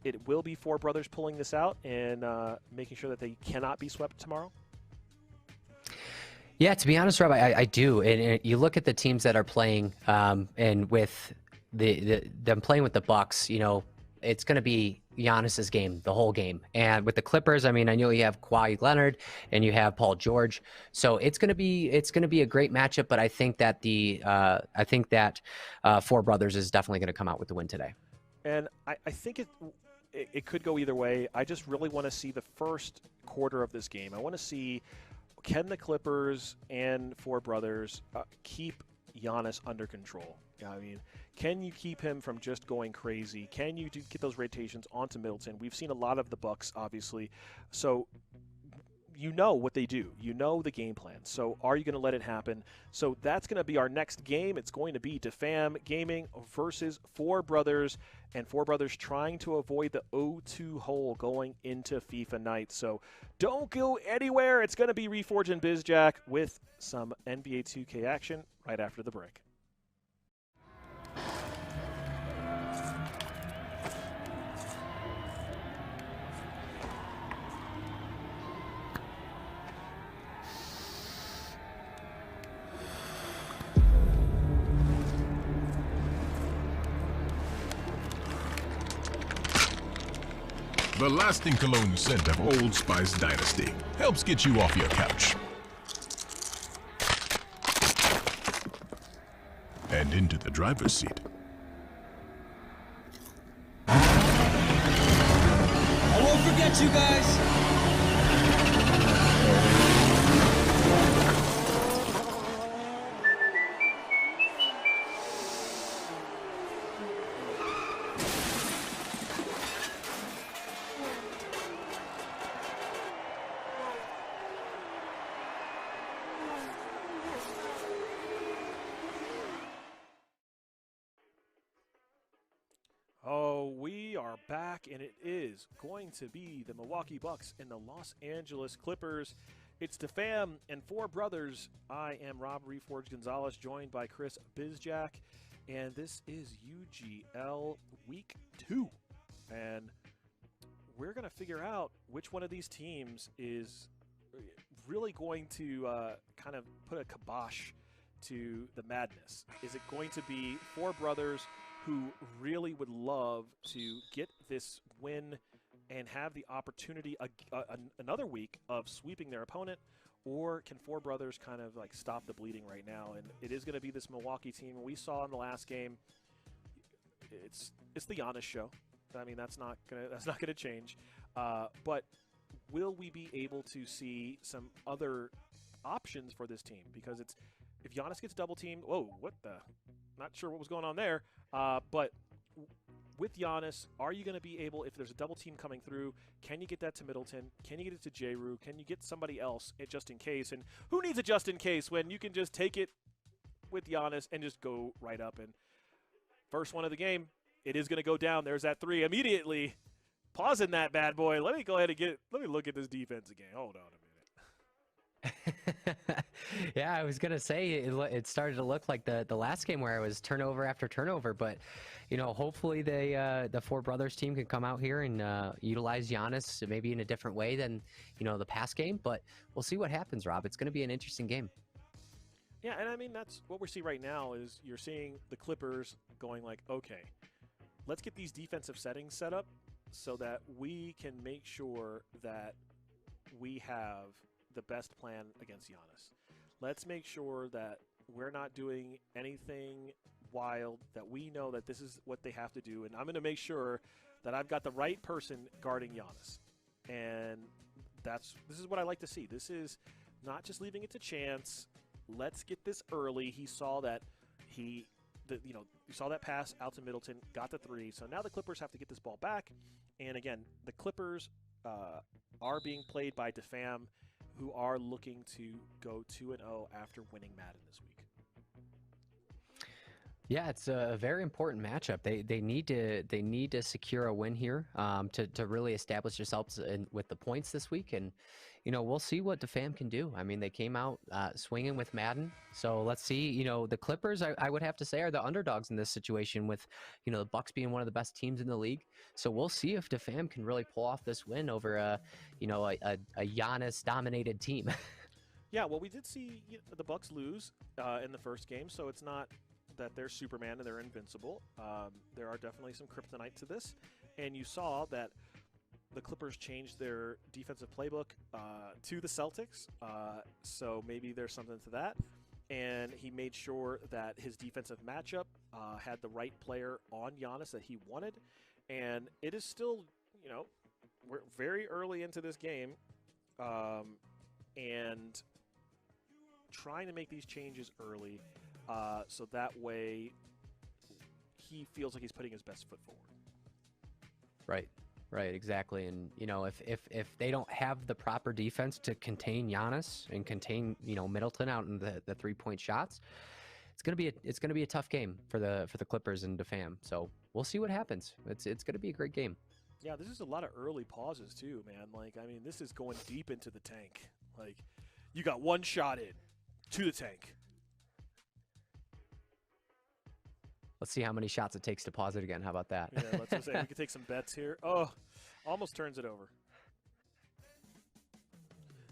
it will be 4Brothers pulling this out and making sure that they cannot be swept tomorrow? Yeah, to be honest, Rob, I do. And you look at the teams that are playing, and with them playing with the Bucks, it's going to be Giannis's game the whole game. And with the Clippers, I mean, I know you have Kawhi Leonard and you have Paul George, so it's going to be a great matchup. But I think that Four Brothers is definitely going to come out with the win today. And I think it could go either way. I just really want to see the first quarter of this game. I want to see, can the Clippers and Four Brothers keep Giannis under control? I mean, can you keep him from just going crazy? Can you get those rotations onto Middleton? We've seen a lot of the Bucks, obviously. So you know what they do. You know the game plan. So are you going to let it happen? So that's going to be our next game. It's going to be DaFam Gaming versus Four Brothers, and Four Brothers trying to avoid the 0-2 hole going into FIFA night. So don't go anywhere. It's going to be Reforge and BizJack with some NBA 2K action right after the break. The lasting cologne scent of Old Spice Dynasty helps get you off your couch and into the driver's seat. I won't forget you guys. Oh, we are back, and it is going to be the Milwaukee Bucks and the Los Angeles Clippers. It's DaFam and Four Brothers. I am Rob Reforge Gonzalez, joined by Chris BizJack, and this is UGL Week 2. And we're going to figure out which one of these teams is really going to kind of put a kibosh to the madness. Is it going to be Four Brothers, who really would love to get this win and have the opportunity another week of sweeping their opponent, or can Four Brothers kind of like stop the bleeding right now? And it is going to be this Milwaukee team. We saw in the last game, it's the Giannis show. I mean, that's not gonna change. But will we be able to see some other options for this team? Because if Giannis gets double teamed, whoa, what the? Not sure what was going on there. But with Giannis, are you going to be able, if there's a double team coming through, can you get that to Middleton? Can you get it to J-Rue? Can you get somebody else just in case? And who needs a just in case when you can just take it with Giannis and just go right up? And first one of the game, it is going to go down. There's that three immediately. Pausing that bad boy. Let me go ahead and let me look at this defense again. Hold on a minute. Yeah, I was gonna say it started to look like the last game where it was turnover after turnover, but hopefully the Four Brothers team can come out here and utilize Giannis maybe in a different way than the past game. But we'll see what happens, Rob. It's gonna be an interesting game. Yeah, and I mean that's what we're seeing right now is you're seeing the Clippers going like, okay, let's get these defensive settings set up so that we can make sure that we have the best plan against Giannis. Let's make sure that we're not doing anything wild, that we know that this is what they have to do, and I'm going to make sure that I've got the right person guarding Giannis. And this is what I like to see. This is not just leaving it to chance. Let's get this early. He saw that you saw that pass out to Middleton, got the three. So now the Clippers have to get this ball back. And again, the Clippers are being played by DaFam, who are looking to go 2-0 after winning Madden this week. Yeah, it's a very important matchup. They need to secure a win here to really establish themselves with the points this week, and we'll see what DaFam can do. I mean, they came out swinging with Madden, so let's see. The Clippers, I would have to say, are the underdogs in this situation, with the Bucks being one of the best teams in the league. So we'll see if DaFam can really pull off this win over a Giannis dominated team. Yeah, well, we did see the Bucks lose in the first game, so it's not that they're Superman and they're invincible. There are definitely some kryptonite to this, And you saw that the Clippers changed their defensive playbook to the Celtics, so maybe there's something to that. And he made sure that his defensive matchup had the right player on Giannis that he wanted. And it is still, you know, we're very early into this game, and trying to make these changes early so that way he feels like he's putting his best foot forward. Right, exactly. And, you know, if they don't have the proper defense to contain Giannis and contain, you know, Middleton out in the 3-point shots, it's gonna be a tough game for the Clippers and DaFam. So we'll see what happens. It's gonna be a great game. Yeah, this is a lot of early pauses too, man. Like, I mean, this is going deep into the tank. Like, you got one shot in to the tank. Let's see how many shots it takes to pause it again. How about that? Yeah, let's just say we could take some bets here. Oh, almost turns it over.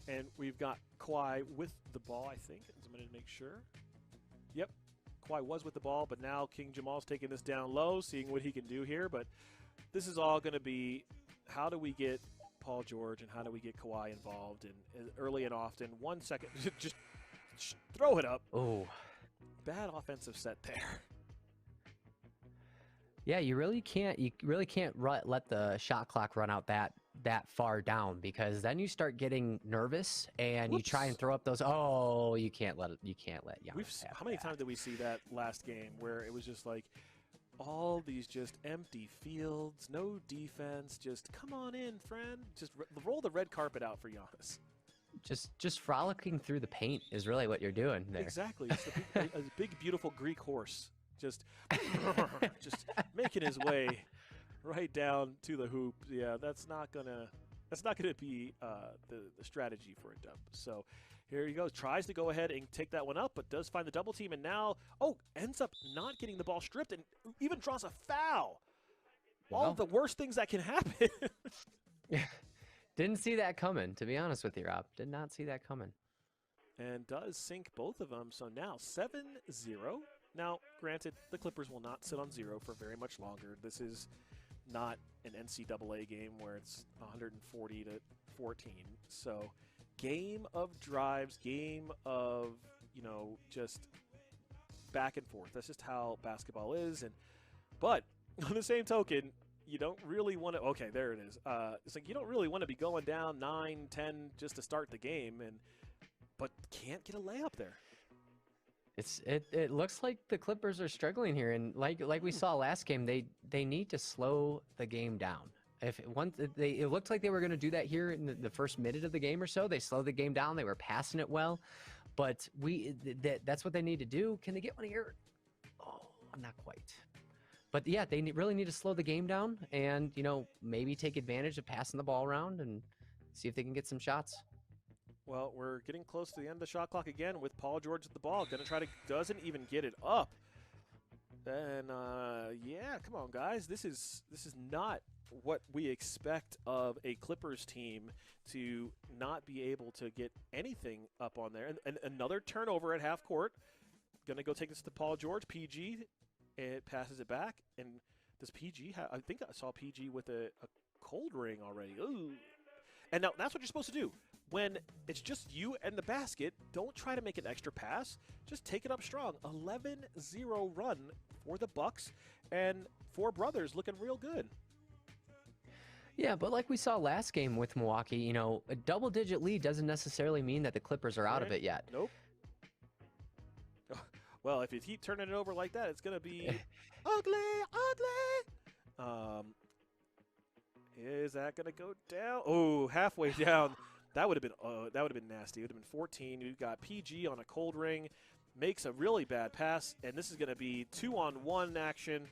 And we've got Kawhi with the ball, I think. I'm going to make sure. Yep, Kawhi was with the ball, but now King Jamal's taking this down low, seeing what he can do here. But this is all going to be, how do we get Paul George and how do we get Kawhi involved and early and often. 1 second, just throw it up. Oh, bad offensive set there. Yeah, you really can't let the shot clock run out that far down, because then you start getting nervous and you try and throw up those. Oh, you can't let Giannis have How many that. times did we see that last game where it was just like all these just empty fields, no defense, just come on in, friend, just roll the red carpet out for Giannis. Just frolicking through the paint is really what you're doing there. Exactly, it's a big beautiful Greek horse. Just making his way right down to the hoop. Yeah, that's not gonna be the strategy for a dub. So here he goes, tries to go ahead and take that one up, but does find the double team, and now ends up not getting the ball stripped, and even draws a foul. Well, all the worst things that can happen. Didn't see that coming, to be honest with you, Rob. Did not see that coming. And does sink both of them. So now 7-0. Now, granted, the Clippers will not sit on 0 for very much longer. This is not an NCAA game where it's 140 to 14. So, game of drives, game of, just back and forth. That's just how basketball is. But on the same token, you don't really want to. Okay, there it is. It's like you don't really want to be going down 9-10 just to start the game, but can't get a layup there. It looks like the Clippers are struggling here, and like we saw last game, they need to slow the game down. It looked like they were going to do that here in the first minute of the game or so. They slowed the game down. They were passing it well, but that's what they need to do. Can they get one here? Oh, not quite. But yeah, they really need to slow the game down and maybe take advantage of passing the ball around and see if they can get some shots. Well, we're getting close to the end of the shot clock again with Paul George at the ball. Doesn't even get it up. And yeah, come on, guys. This is not what we expect of a Clippers team, to not be able to get anything up on there. And another turnover at half court. Going to go take this to Paul George. PG, it passes it back. And does PG have? I think I saw PG with a cold ring already. Ooh. And now that's what you're supposed to do. When it's just you and the basket, don't try to make an extra pass. Just take it up strong. 11-0 run for the Bucks, and 4Brothers looking real good. Yeah, but like we saw last game with Milwaukee, a double-digit lead doesn't necessarily mean that the Clippers are out of it yet. Nope. Well, if you keep turning it over like that, it's going to be ugly. Is that going to go down? Oh, halfway down. That would have been nasty. It would have been 14. You've got PG on a cold ring, makes a really bad pass, and this is going to be 2-on-1 action.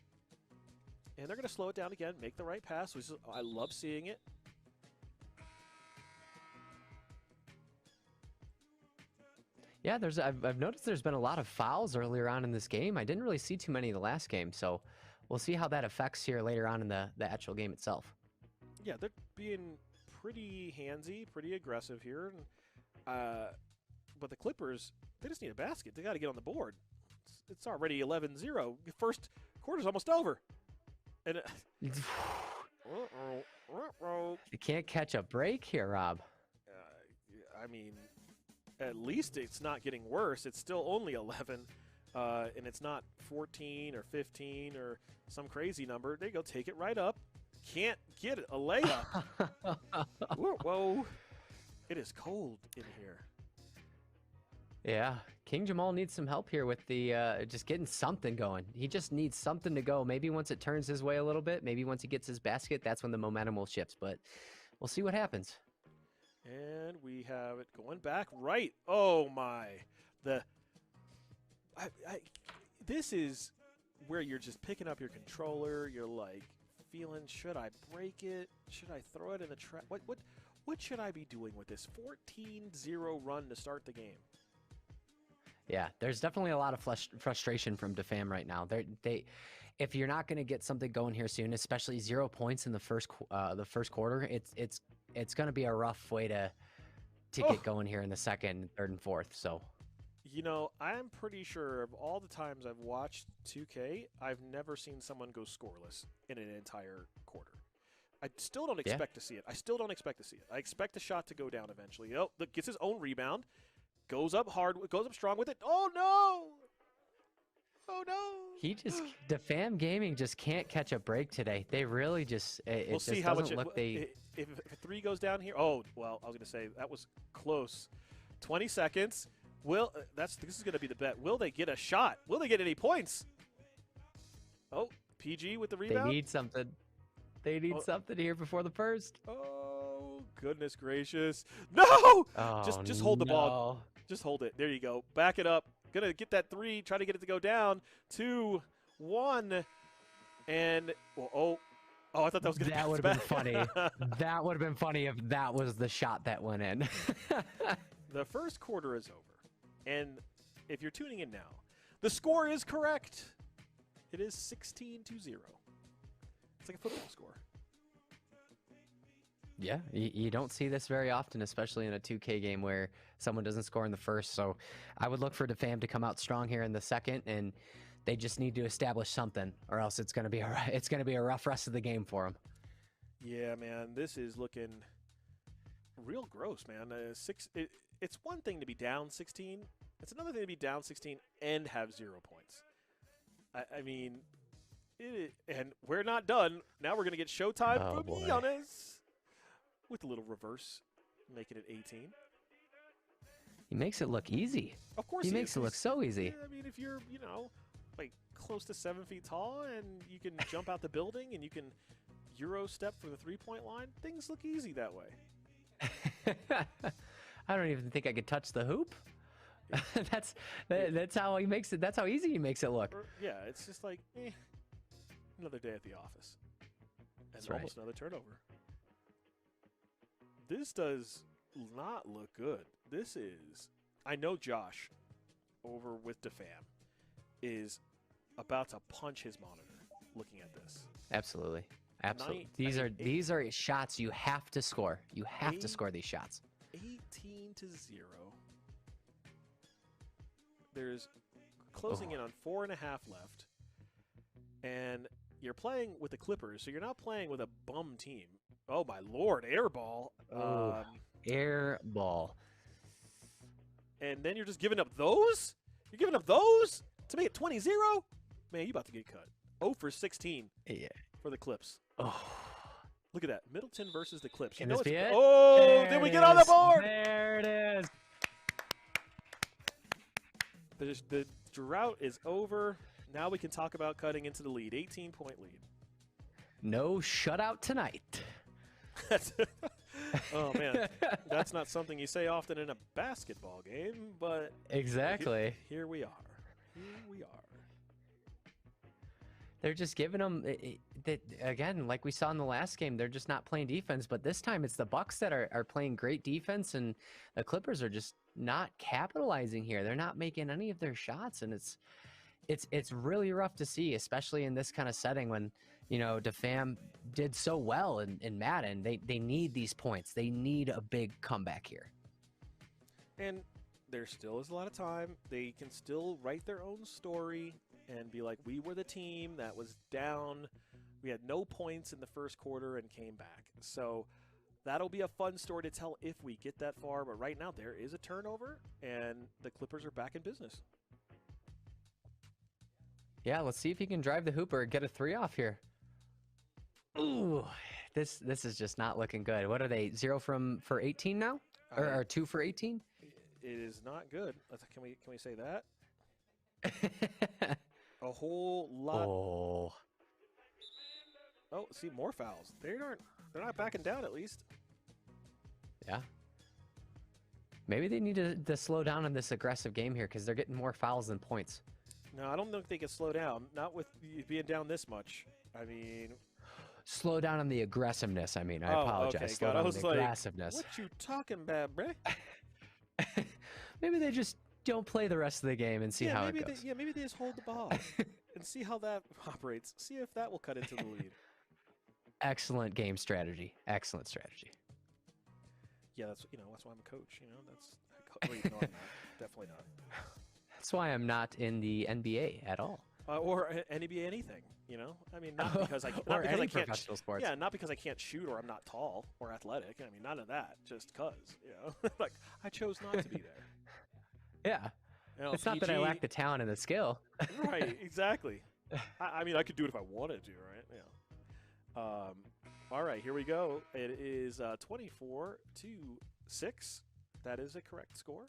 And they're going to slow it down again, make the right pass. I love seeing it. Yeah, I've noticed there's been a lot of fouls earlier on in this game. I didn't really see too many in the last game, so we'll see how that affects here later on in the actual game itself. Yeah, they're being pretty handsy, pretty aggressive here. But the Clippers, they just need a basket. They got to get on the board. It's already 11-0. First quarter's almost over. And You can't catch a break here, Rob. I mean, at least it's not getting worse. It's still only 11, and it's not 14 or 15 or some crazy number. There you go. Take it right up. Can't get it. A layup. Whoa. It is cold in here. Yeah, King Jamal needs some help here with the just getting something going. He just needs something to go. Maybe once it turns his way a little bit, maybe once he gets his basket, that's when the momentum will shift. But we'll see what happens. And we have it going back right. Oh my! This is where you're just picking up your controller. You're like feeling, should I break it? Should I throw it in the trash? What should I be doing with this 14-0 run to start the game? Yeah, there's definitely a lot of frustration from DaFam right now. If you're not going to get something going here soon, especially 0 points in the first quarter, it's going to be a rough way to get going here in the second, third, and fourth. So, you know, I'm pretty sure of all the times I've watched 2K, I've never seen someone go scoreless in an entire quarter. I still don't expect to see it. I still don't expect to see it. I expect the shot to go down eventually. Oh, look, gets his own rebound. Goes up hard, goes up strong with it. Oh, no! Oh, no! DaFam Gaming just can't catch a break today. They really just, we'll see how much if a three goes down here. Oh, well, I was going to say, that was close. 20 seconds. This is going to be the bet. Will they get a shot? Will they get any points? Oh, PG with the rebound. They need something. They need something here before the first. Oh, goodness gracious. No! Oh, just hold the ball. Just hold it. There you go. Back it up. Gonna get that three. Try to get it to go down. 2, 1. And, well, I thought that was going to be That would have been funny. That would have been funny if that was the shot that went in. The first quarter is over. And if you're tuning in now, the score is correct. It is 16-0. It's like a football score. Yeah, you don't see this very often, especially in a 2K game where someone doesn't score in the first. So I would look for DaFam to come out strong here in the second, and they just need to establish something, or else it's going to be a rough rest of the game for them. Yeah, man, this is looking real gross, man. It's one thing to be down 16. It's another thing to be down 16 and have 0 points. I mean, and we're not done. Now we're going to get showtime from Giannis with a little reverse, making it 18. He makes it look easy. Of course he makes it look so easy. Yeah, I mean, if you're, like close to 7 feet tall and you can jump out the building and you can Euro step for the 3-point line, things look easy that way. I don't even think I could touch the hoop. That's how he makes it. That's how easy he makes it look. Yeah, it's just like another day at the office. And That's almost another turnover. This does not look good. This is, I know Josh over with DaFam is about to punch his monitor looking at this. Absolutely. These are shots you have to score. You have to score these shots. 18-0. There's closing in on 4.5 left. And you're playing with the Clippers, so you're not playing with a bum team. Oh, my Lord, air ball. Air ball. And then you're just giving up those? You're giving up those to make it 20-0? Man, you about to get cut. 0 for 16 for the Clips. Oh. Look at that. Middleton versus the Clips. Can this be it? Oh, did we get on the board? There it is. The drought is over. Now we can talk about cutting into the lead. 18-point lead. No shutout tonight. Oh, man. That's not something you say often in a basketball game, but exactly. Here we are. Here we are. They're just giving them, again, like we saw in the last game, they're just not playing defense. But this time it's the Bucks that are playing great defense, and the Clippers are just not capitalizing here. They're not making any of their shots, and it's really rough to see, especially in this kind of setting when, DaFam did so well in Madden. They need these points. They need a big comeback here. And there still is a lot of time. They can still write their own story and be like, we were the team that was down We had no points in the first quarter and came back. So that'll be a fun story to tell if we get that far. But right now there is a turnover, and the Clippers are back in business. Yeah, let's see if he can drive the hooper and get a 3 off here. Ooh, this is just not looking good. What are they? 0 for 18 now, or 2 for 18? It is not good. Can we say that? A whole lot. Oh, see, more fouls. They're not backing down at least. Yeah. Maybe they need to slow down on this aggressive game here because they're getting more fouls than points. No, I don't think they can slow down. Not with being down this much. I mean, slow down on the aggressiveness. I mean, I apologize. Okay, slow God, down I was on the like, aggressiveness. what you talking about, bruh? Maybe they just don't play the rest of the game and see how it goes. Maybe they just hold the ball and see how that operates. See if that will cut into the lead. Excellent game strategy. Excellent strategy. Yeah, that's why I'm a coach. That's well, no, I'm not. Definitely not. That's why I'm not in the NBA at all. Or NBA anything. I mean, not because I professional sports. Yeah, not because I can't shoot or I'm not tall or athletic. I mean, none of that. Just cause like I chose not to be there. Yeah. It's not that I lack the talent and the skill. Right. Exactly. I mean, I could do it if I wanted to, right? Yeah. All right, here we go. It is 24-6. That is a correct score.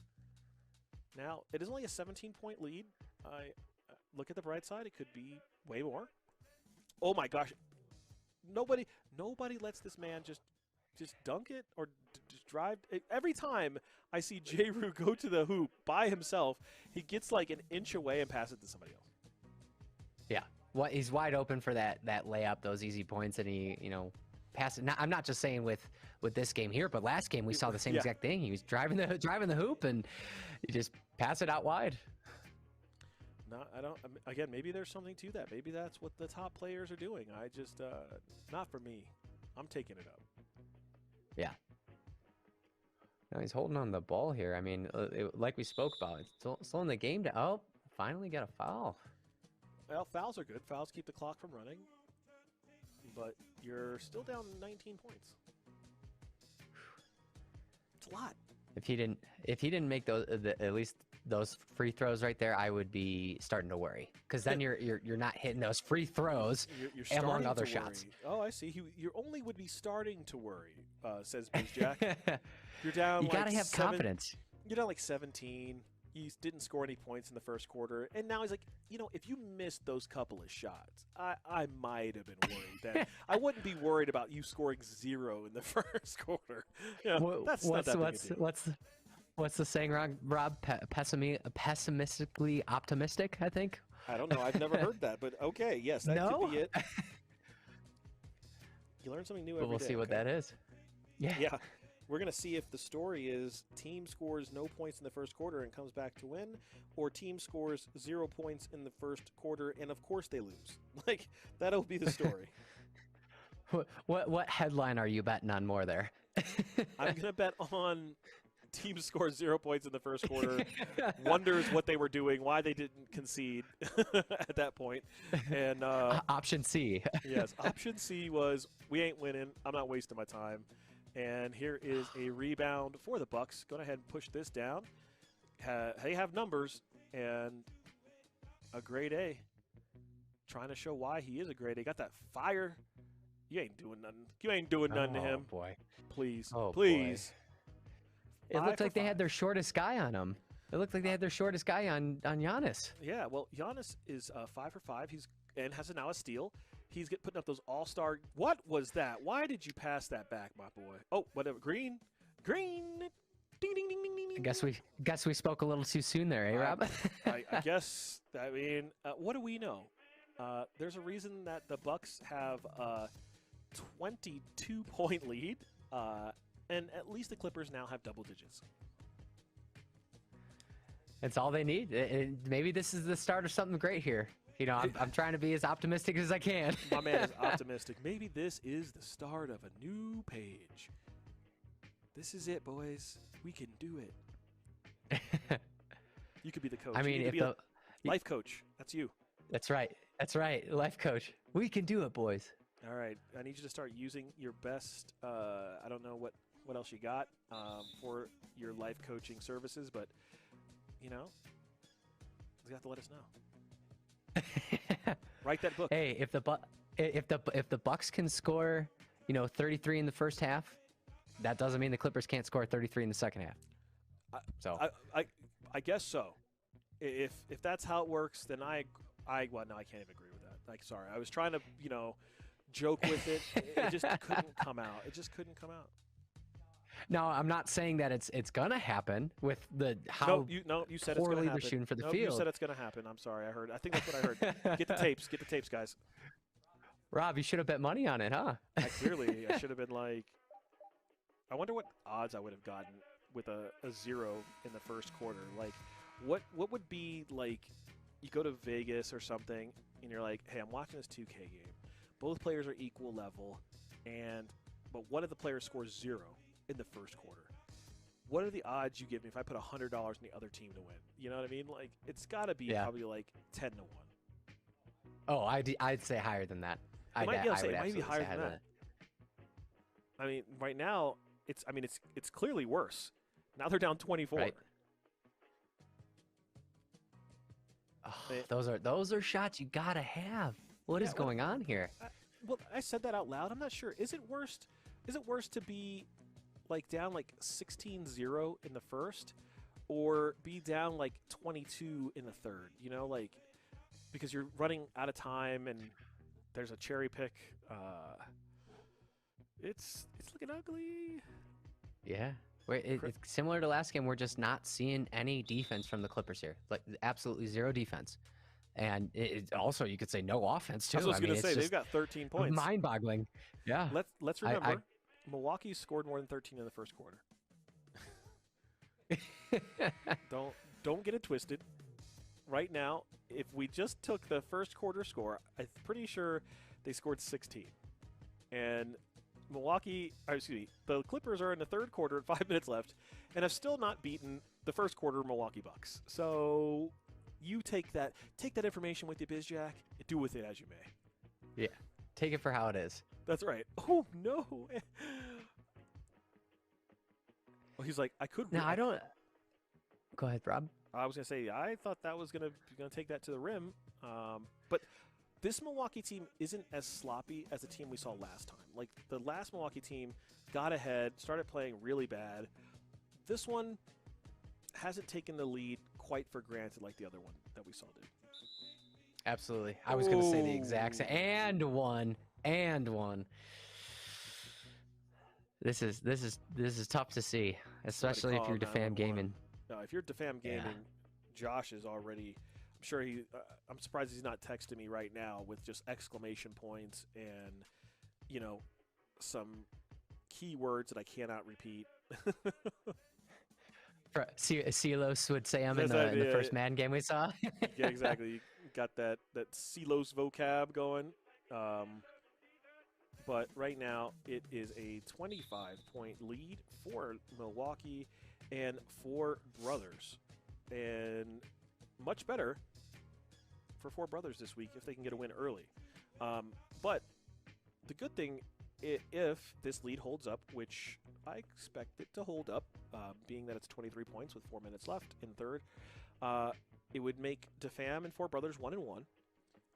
Now, it is only a 17-point lead. I look at the bright side. It could be way more. Oh my gosh! Nobody lets this man just dunk it or just drive. Every time I see J-Ru go to the hoop by himself, he gets like an inch away and passes it to somebody else. Yeah. He's wide open for that layup, those easy points, and he, pass it. Now, I'm not just saying with this game here, but last game we saw the same exact thing. He was driving the hoop, and he just pass it out wide. No, I don't. Again, maybe there's something to that. Maybe that's what the top players are doing. I just, not for me. I'm taking it up. Yeah. No, he's holding on the ball here. I mean, like we spoke about, it's slowing the game down. Oh, finally got a foul. Well, fouls are good. Fouls keep the clock from running. But you're still down 19 points. It's a lot. If he didn't make those at least those free throws right there, I would be starting to worry because then you're not hitting those free throws you're among other shots. Oh, I see. You only would be starting to worry, says Booze Jack. You're down. You gotta have confidence. You're down like 17. He didn't score any points in the first quarter, and now he's like, if you missed those couple of shots, I might have been worried. That I wouldn't be worried about you scoring 0 in the first quarter. That's not that big a deal. What's the saying, Rob? Pessimistically optimistic, I think. I don't know. I've never heard that, but okay, yes, that could be it. You learn something new every day. We'll see what that is. Yeah. Yeah. We're going to see if the story is team scores no points in the first quarter and comes back to win, or team scores 0 points in the first quarter and, of course, they lose. Like, that'll be the story. What headline are you betting on more there? I'm going to bet on team scores 0 points in the first quarter, wonders what they were doing, why they didn't concede at that point. And option C. Yes, option C was, we ain't winning. I'm not wasting my time. And here is a rebound for the Bucks. Go ahead and push this down. They have numbers and a grade A. Trying to show why he is a grade A. Got that fire. You ain't doing nothing. You ain't doing nothing to him. Boy. Please. Oh, please. Boy. It looked like they had their shortest guy on him. It looked like they had their shortest guy on Giannis. Yeah, well, Giannis is 5 for 5. And has now a steal. He's putting up those all-star. What was that? Why did you pass that back, my boy? Oh, whatever. Green. Ding, ding, ding, ding, ding. I guess we spoke a little too soon there, eh, Rob? I guess. I mean, what do we know? There's a reason that the Bucks have a 22-point lead, and at least the Clippers now have double digits. It's all they need. Maybe this is the start of something great here. I'm trying to be as optimistic as I can. My man is optimistic. Maybe this is the start of a new page. This is it, boys. We can do it. You could be the coach. I mean, life coach. That's you. That's right. Life coach. We can do it, boys. All right, I need you to start using your best. I don't know what else you got for your life coaching services, but you know, you have to let us know. Write that book. Hey, if the Bucks can score, 33 in the first half, that doesn't mean the Clippers can't score 33 in the second half. I guess so. If that's how it works, then I well, no, I can't even agree with that. Like, sorry, I was trying to joke with it. It just couldn't come out. It just couldn't come out. No, I'm not saying that it's gonna happen with how you said it's gonna poorly happen. they're shooting for the Nope, field. You said it's gonna happen. I'm sorry. I think that's what I heard. Get the tapes. Get the tapes, guys. Rob, you should have bet money on it, huh? I should have been like, I wonder what odds I would have gotten with a 0 in the first quarter. Like, what would be like? You go to Vegas or something, and you're like, hey, I'm watching this 2K game. Both players are equal level, but one of the players scores 0 in the first quarter. What are the odds you give me if I put $100 in the other team to win? You know what I mean? Like, it's got to be probably like 10 to 1. Oh, I'd say higher than that. It might be higher than that. I mean, right now it's clearly worse. Now they're down 24. Right. Oh, those are shots you gotta have. What is going on here? Well, I said that out loud. I'm not sure. Is it worse to be like down like 16-0 in the first, or be down like 22 in the third? Like, because you're running out of time and there's a cherry pick. It's looking ugly. Yeah. It's similar to last game. We're just not seeing any defense from the Clippers here. Like, absolutely zero defense. And it also, you could say no offense, too. I was going to say, they've got 13 points. Mind-boggling. Yeah. Let's remember, Milwaukee scored more than 13 in the first quarter. Don't get it twisted. Right now, if we just took the first quarter score, I'm pretty sure they scored 16. And the Clippers are in the third quarter at 5 minutes left and have still not beaten the first quarter Milwaukee Bucks. So you take that information with you, BizJack, and do with it as you may. Yeah. Take it for how it is. That's right. Oh, no. Well, he's like, I could. No, I don't. Go ahead, Rob. I was going to say, I thought that was going to take that to the rim. But this Milwaukee team isn't as sloppy as the team we saw last time. Like, the last Milwaukee team got ahead, started playing really bad. This one hasn't taken the lead quite for granted like the other one that we saw did. Absolutely. I was going to say the exact same. And one. This is tough to see, especially if you're DaFam Gaming. No, if you're DaFam Gaming, Josh is already. I'm sure I'm surprised he's not texting me right now with just exclamation points and, some keywords that I cannot repeat. Silos would say in the first Madden game we saw. Yeah, exactly. You got that Silos vocab going. But right now it is a 25-point lead for Milwaukee and 4Brothers. And much better for 4Brothers this week if they can get a win early. But the good thing, if this lead holds up, which I expect it to hold up, being that it's 23 points with 4 minutes left in third, it would make DaFam and 4Brothers 1-1,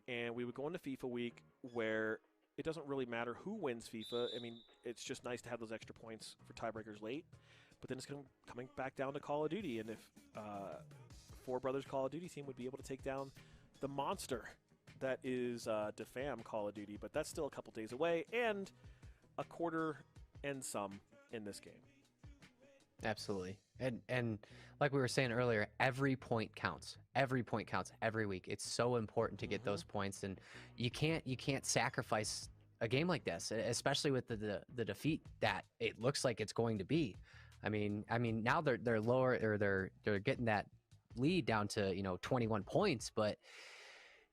and we would go into FIFA week where it doesn't really matter who wins FIFA. I mean, it's just nice to have those extra points for tiebreakers late, but then it's coming back down to Call of Duty, and if 4Brothers Call of Duty team would be able to take down the monster that is DaFam Call of Duty, but that's still a couple days away, and a quarter and some in this game. Absolutely. And like we were saying earlier, every point counts. Every point counts every week. It's so important to get those points, and you can't sacrifice a game like this, especially with the defeat that it looks like it's going to be. I mean now they're lower, or they're getting that lead down to 21 points, but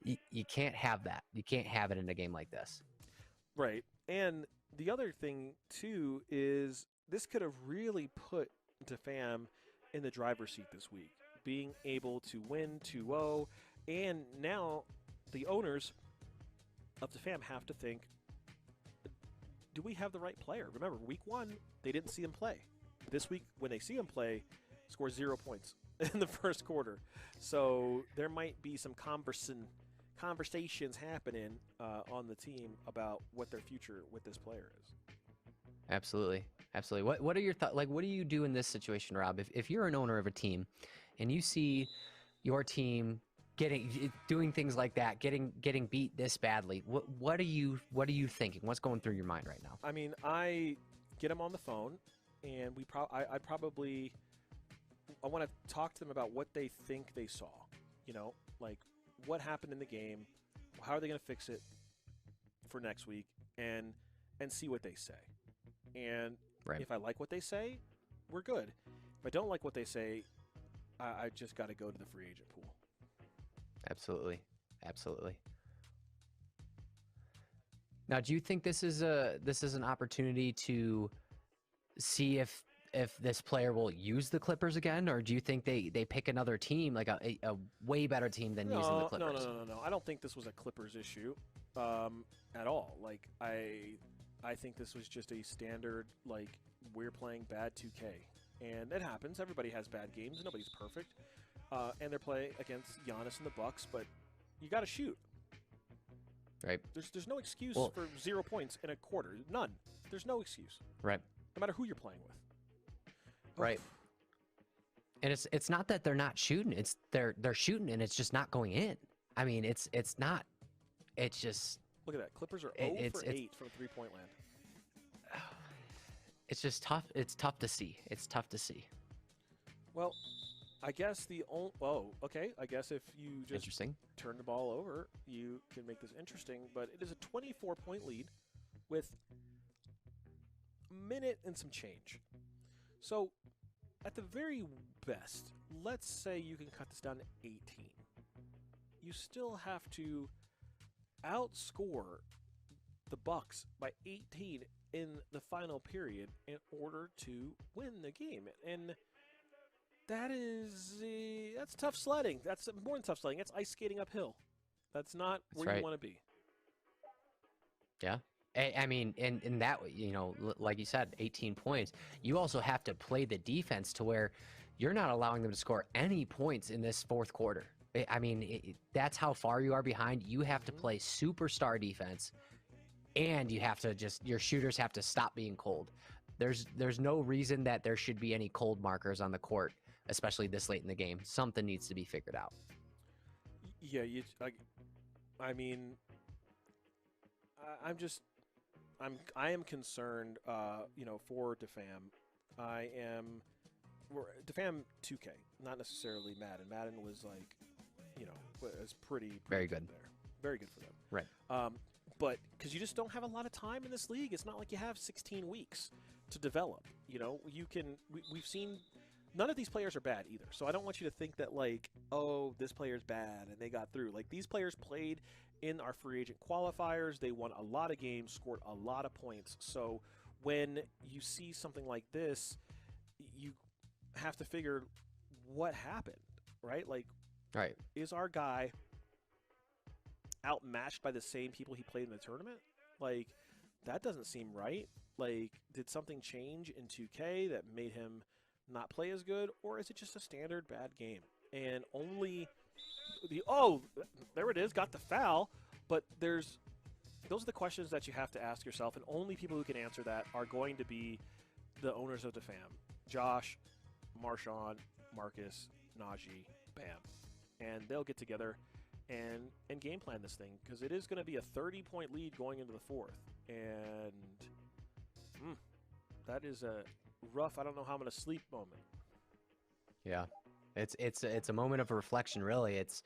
you can't have that. You can't have it in a game like this. Right. And the other thing too is this could have really put DaFam in the driver's seat this week, being able to win 2-0, and now the owners of DaFam have to think, do we have the right player? Remember, week 1, they didn't see him play. This week, when they see him play, scores 0 points in the first quarter. So there might be some conversations happening on the team about what their future with this player is. Absolutely. Absolutely. What are your thoughts? Like, what do you do in this situation, Rob? If you're an owner of a team and you see your team doing things like that, getting beat this badly, what are you thinking? What's going through your mind right now? I mean, I get them on the phone, and I want to talk to them about what they think they saw. You know, like what happened in the game, how are they going to fix it for next week, and see what they say. And if I like what they say, we're good. If I don't like what they say, I just got to go to the free agent pool. Absolutely. Now, do you think this is an opportunity to see if this player will use the Clippers again, or do you think they pick another team, like a way better team than using the Clippers? No. I don't think this was a Clippers issue at all. Like I think this was just a standard, like, we're playing bad 2K. And it happens. Everybody has bad games. Nobody's perfect. And they're playing against Giannis and the Bucks, but you got to shoot. Right. There's no excuse for 0 points in a quarter. None. There's no excuse. Right. No matter who you're playing with. Right. And it's not that they're not shooting. It's they're shooting and it's just not going in. I mean, it's not. It's just. Look at that. Clippers are 0 for 8 from 3-point land. It's just tough. It's tough to see. Well, I guess I guess if you just turn the ball over, you can make this interesting. But it is a 24-point lead with a minute and some change. So, at the very best, let's say you can cut this down to 18. You still have to outscore the Bucks by 18 in the final period in order to win the game. And that's tough sledding. That's more than tough sledding. That's ice skating uphill. That's not where you want to be. Yeah. I mean, in that, you know, like you said, 18 points. You also have to play the defense to where you're not allowing them to score any points in this fourth quarter. I mean, that's how far you are behind. You have to play superstar defense, and you have to your shooters have to stop being cold. There's no reason that there should be any cold markers on the court, especially this late in the game. Something needs to be figured out. Yeah, I mean, I am concerned, for DaFam. DaFam 2K, not necessarily Madden. Madden was like, was pretty very good there. Very good for them. Right. But because you just don't have a lot of time in this league, it's not like you have 16 weeks to develop. You know, we've seen none of these players are bad either. So I don't want you to think that like, oh, this player's bad and they got through. Like these players played in our free agent qualifiers. They won a lot of games, scored a lot of points. So when you see something like this, you have to figure what happened, right? Like, right. Is our guy outmatched by the same people he played in the tournament? Like, that doesn't seem right. Like, did something change in 2K that made him not play as good? Or is it just a standard bad game? And only there it is, got the foul. But those are the questions that you have to ask yourself, and only people who can answer that are going to be the owners of DaFam. Josh, Marshawn, Marcus, Najee, Bam. And they'll get together and game plan this thing, because it is going to be a 30-point lead going into the fourth. And that is a rough, I don't know how I'm going to sleep moment. Yeah. It's a moment of reflection, really. It's,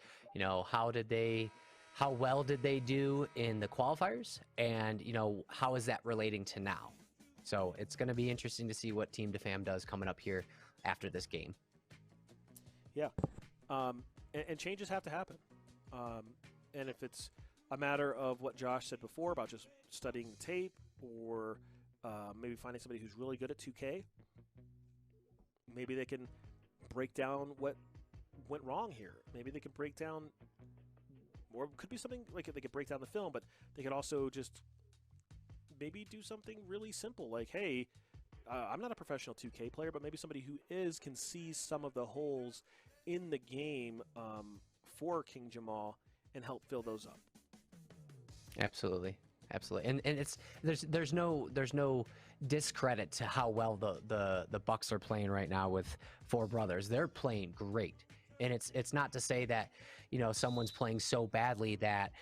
how well did they do in the qualifiers, and how is that relating to now? So it's going to be interesting to see what Team DaFam does coming up here after this game. Yeah, and changes have to happen. And if it's a matter of what Josh said before about just studying the tape, or maybe finding somebody who's really good at 2K, maybe they can break down what went wrong here. Maybe they can break down, or it could be something like they could break down the film, but they could also just maybe do something really simple like, hey, I'm not a professional 2K player, but maybe somebody who is can see some of the holes in the game for King Jamal and help fill those up. Absolutely. And it's there's no discredit to how well the Bucks are playing right now with 4Brothers. They're playing great. And it's not to say that, someone's playing so badly that,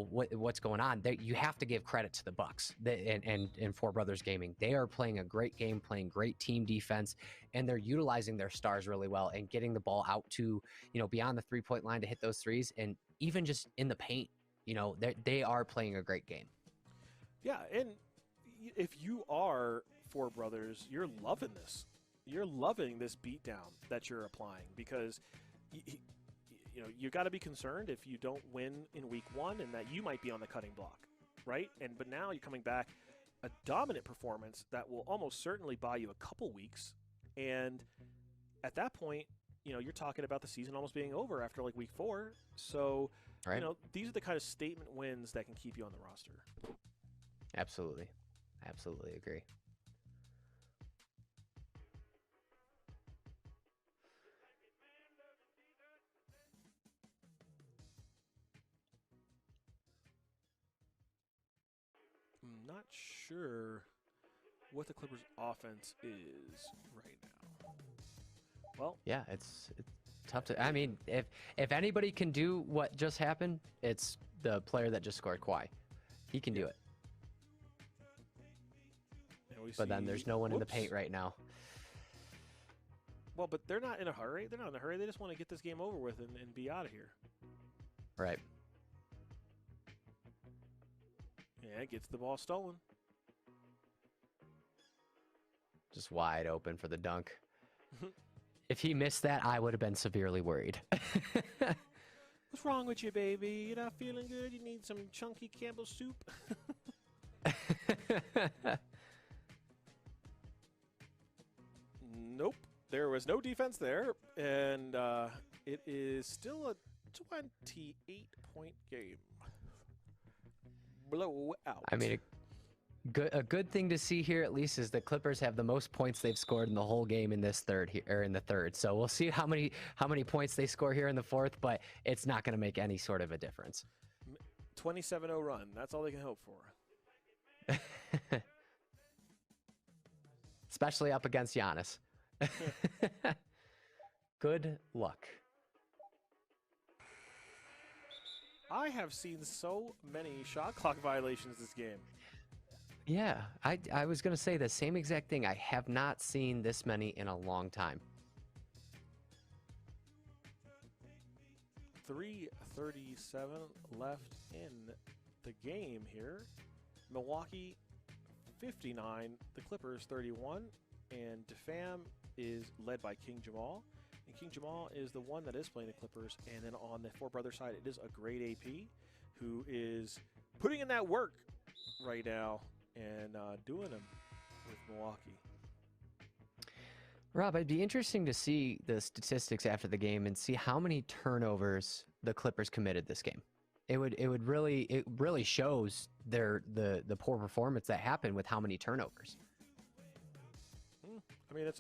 what's going on. You have to give credit to the Bucks and 4Brothers Gaming. They are playing a great game, playing great team defense, and they're utilizing their stars really well and getting the ball out to, beyond the 3-point line to hit those threes, and even just in the paint. They are playing a great game. Yeah, and if you are 4Brothers, you're loving this. You're loving this beatdown that you're applying because you got to be concerned if you don't win in week 1 and that you might be on the cutting block, right? But now you're coming back a dominant performance that will almost certainly buy you a couple weeks, and at that point, you're talking about the season almost being over after like week 4. So, right. These are the kind of statement wins that can keep you on the roster. Absolutely agree. I'm not sure what the Clippers' offense is right now. Well, yeah, it's tough to. I mean, if anybody can do what just happened, it's the player that just scored, Kawhi. He can do it. But then there's no one in the paint right now. Well, but they're not in a hurry. They're not in a hurry. They just want to get this game over with and be out of here. Right. Yeah, gets the ball stolen. Just wide open for the dunk. If he missed that, I would have been severely worried. What's wrong with you, baby? You're not feeling good? You need some chunky Campbell soup? Nope. There was no defense there, and it is still a 28-point game. Blowout. I mean, a good thing to see here at least is the Clippers have the most points they've scored in the whole game in this in the third. So we'll see how many points they score here in the fourth, but it's not going to make any sort of a difference. 27-0 run. That's all they can hope for. Especially up against Giannis. Good luck. I have seen so many shot clock violations this game. Yeah, I was going to say the same exact thing. I have not seen this many in a long time. 3:37 left in the game here. Milwaukee 59, the Clippers 31, and DaFam is led by King Jamal. And King Jamal is the one that is playing the Clippers. And then on the 4Brothers side, it is a great AP who is putting in that work right now and doing them with Milwaukee. Rob, it'd be interesting to see the statistics after the game and see how many turnovers the Clippers committed this game. It really shows the poor performance that happened with how many turnovers. I mean,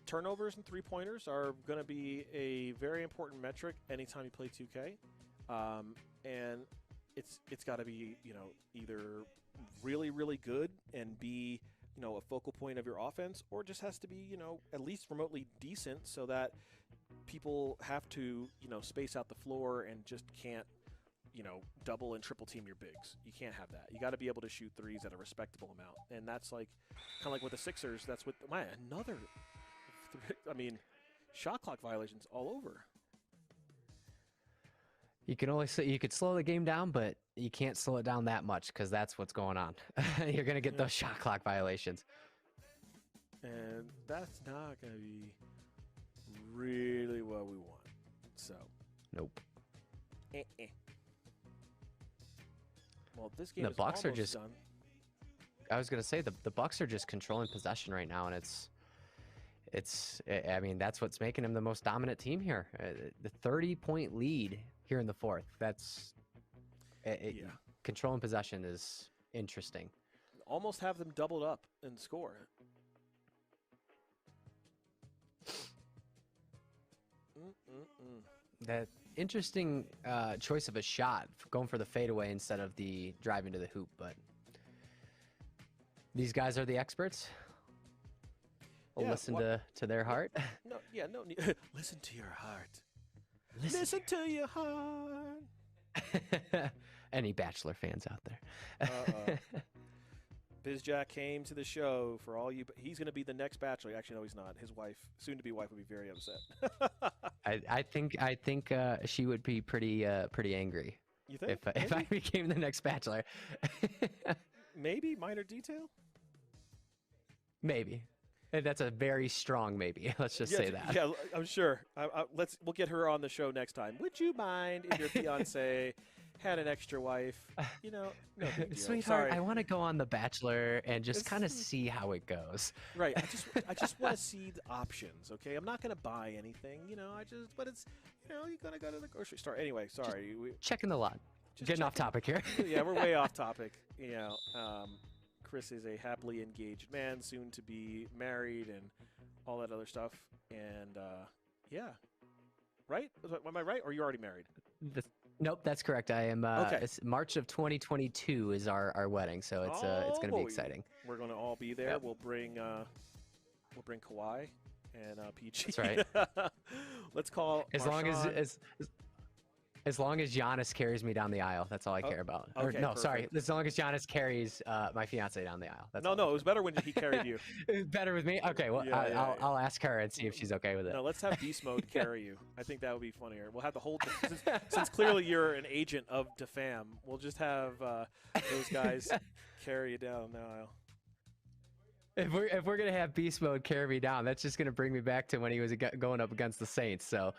turnovers and three-pointers are going to be a very important metric anytime you play 2K, and it's got to be either really, really good and be a focal point of your offense, or just has to be at least remotely decent so that people have to space out the floor and just can't double and triple team your bigs. You can't have that. You got to be able to shoot threes at a respectable amount, and that's kind of like with the Sixers. That's what another. I mean, shot clock violations all over. You could slow the game down, but you can't slow it down that much because that's what's going on. You're gonna get those shot clock violations, and that's not gonna be really what we want. So, nope. Well, this game the Bucks are just done. I was gonna say the Bucks are just controlling possession right now, and it's I mean, that's what's making them the most dominant team here. The 30-point lead here in the fourth. That's controlling possession is interesting. Almost have them doubled up and score. That interesting choice of a shot, going for the fadeaway instead of the drive into the hoop. But these guys are the experts. We'll Yeah, listen to their heart. No, yeah, no need. Listen to your heart. Listen to your heart. Any Bachelor fans out there? BizJack came to the show for all you. He's going to be the next Bachelor. Actually, no, he's not. His wife, soon-to-be wife, would be very upset. I think she would be pretty angry. You think? If I became the next Bachelor? Maybe minor detail. Maybe. That's a very strong maybe. Let's just say that. Yeah, I'm sure. We'll get her on the show next time. Would you mind if your fiance had an extra wife? You know, no big deal. Sweetheart, Sorry. I want to go on The Bachelor and just kind of see how it goes. Right. I just want to see the options. Okay. I'm not going to buy anything. You know. But it's, you know, you're gonna go to the grocery store anyway. Sorry. Checking the lot. Just Getting off topic here. Yeah, we're way off topic. You know, Chris is a happily engaged man, soon to be married, and all that other stuff. And yeah, right? Am I right? Or are you already married? Nope, that's correct. I am. Okay. It's March of 2022 is our wedding, so it's going to be exciting. We're going to all be there. Yep. We'll bring Kawhi and PG. That's right. Let's call as long as Giannis carries me down the aisle, that's all I care about. Or, okay, no, perfect. sorry. As long as Giannis carries my fiance down the aisle. That's No, it was better when he carried you. Better with me? Okay, well, Yeah, I'll ask her and see if she's okay with it. No, let's have Beast Mode carry you. I think that would be funnier. We'll have the whole since clearly you're an agent of DaFam, we'll just have those guys carry you down the aisle. If we're gonna have Beast Mode carry me down, that's just gonna bring me back to when he was going up against the Saints. So,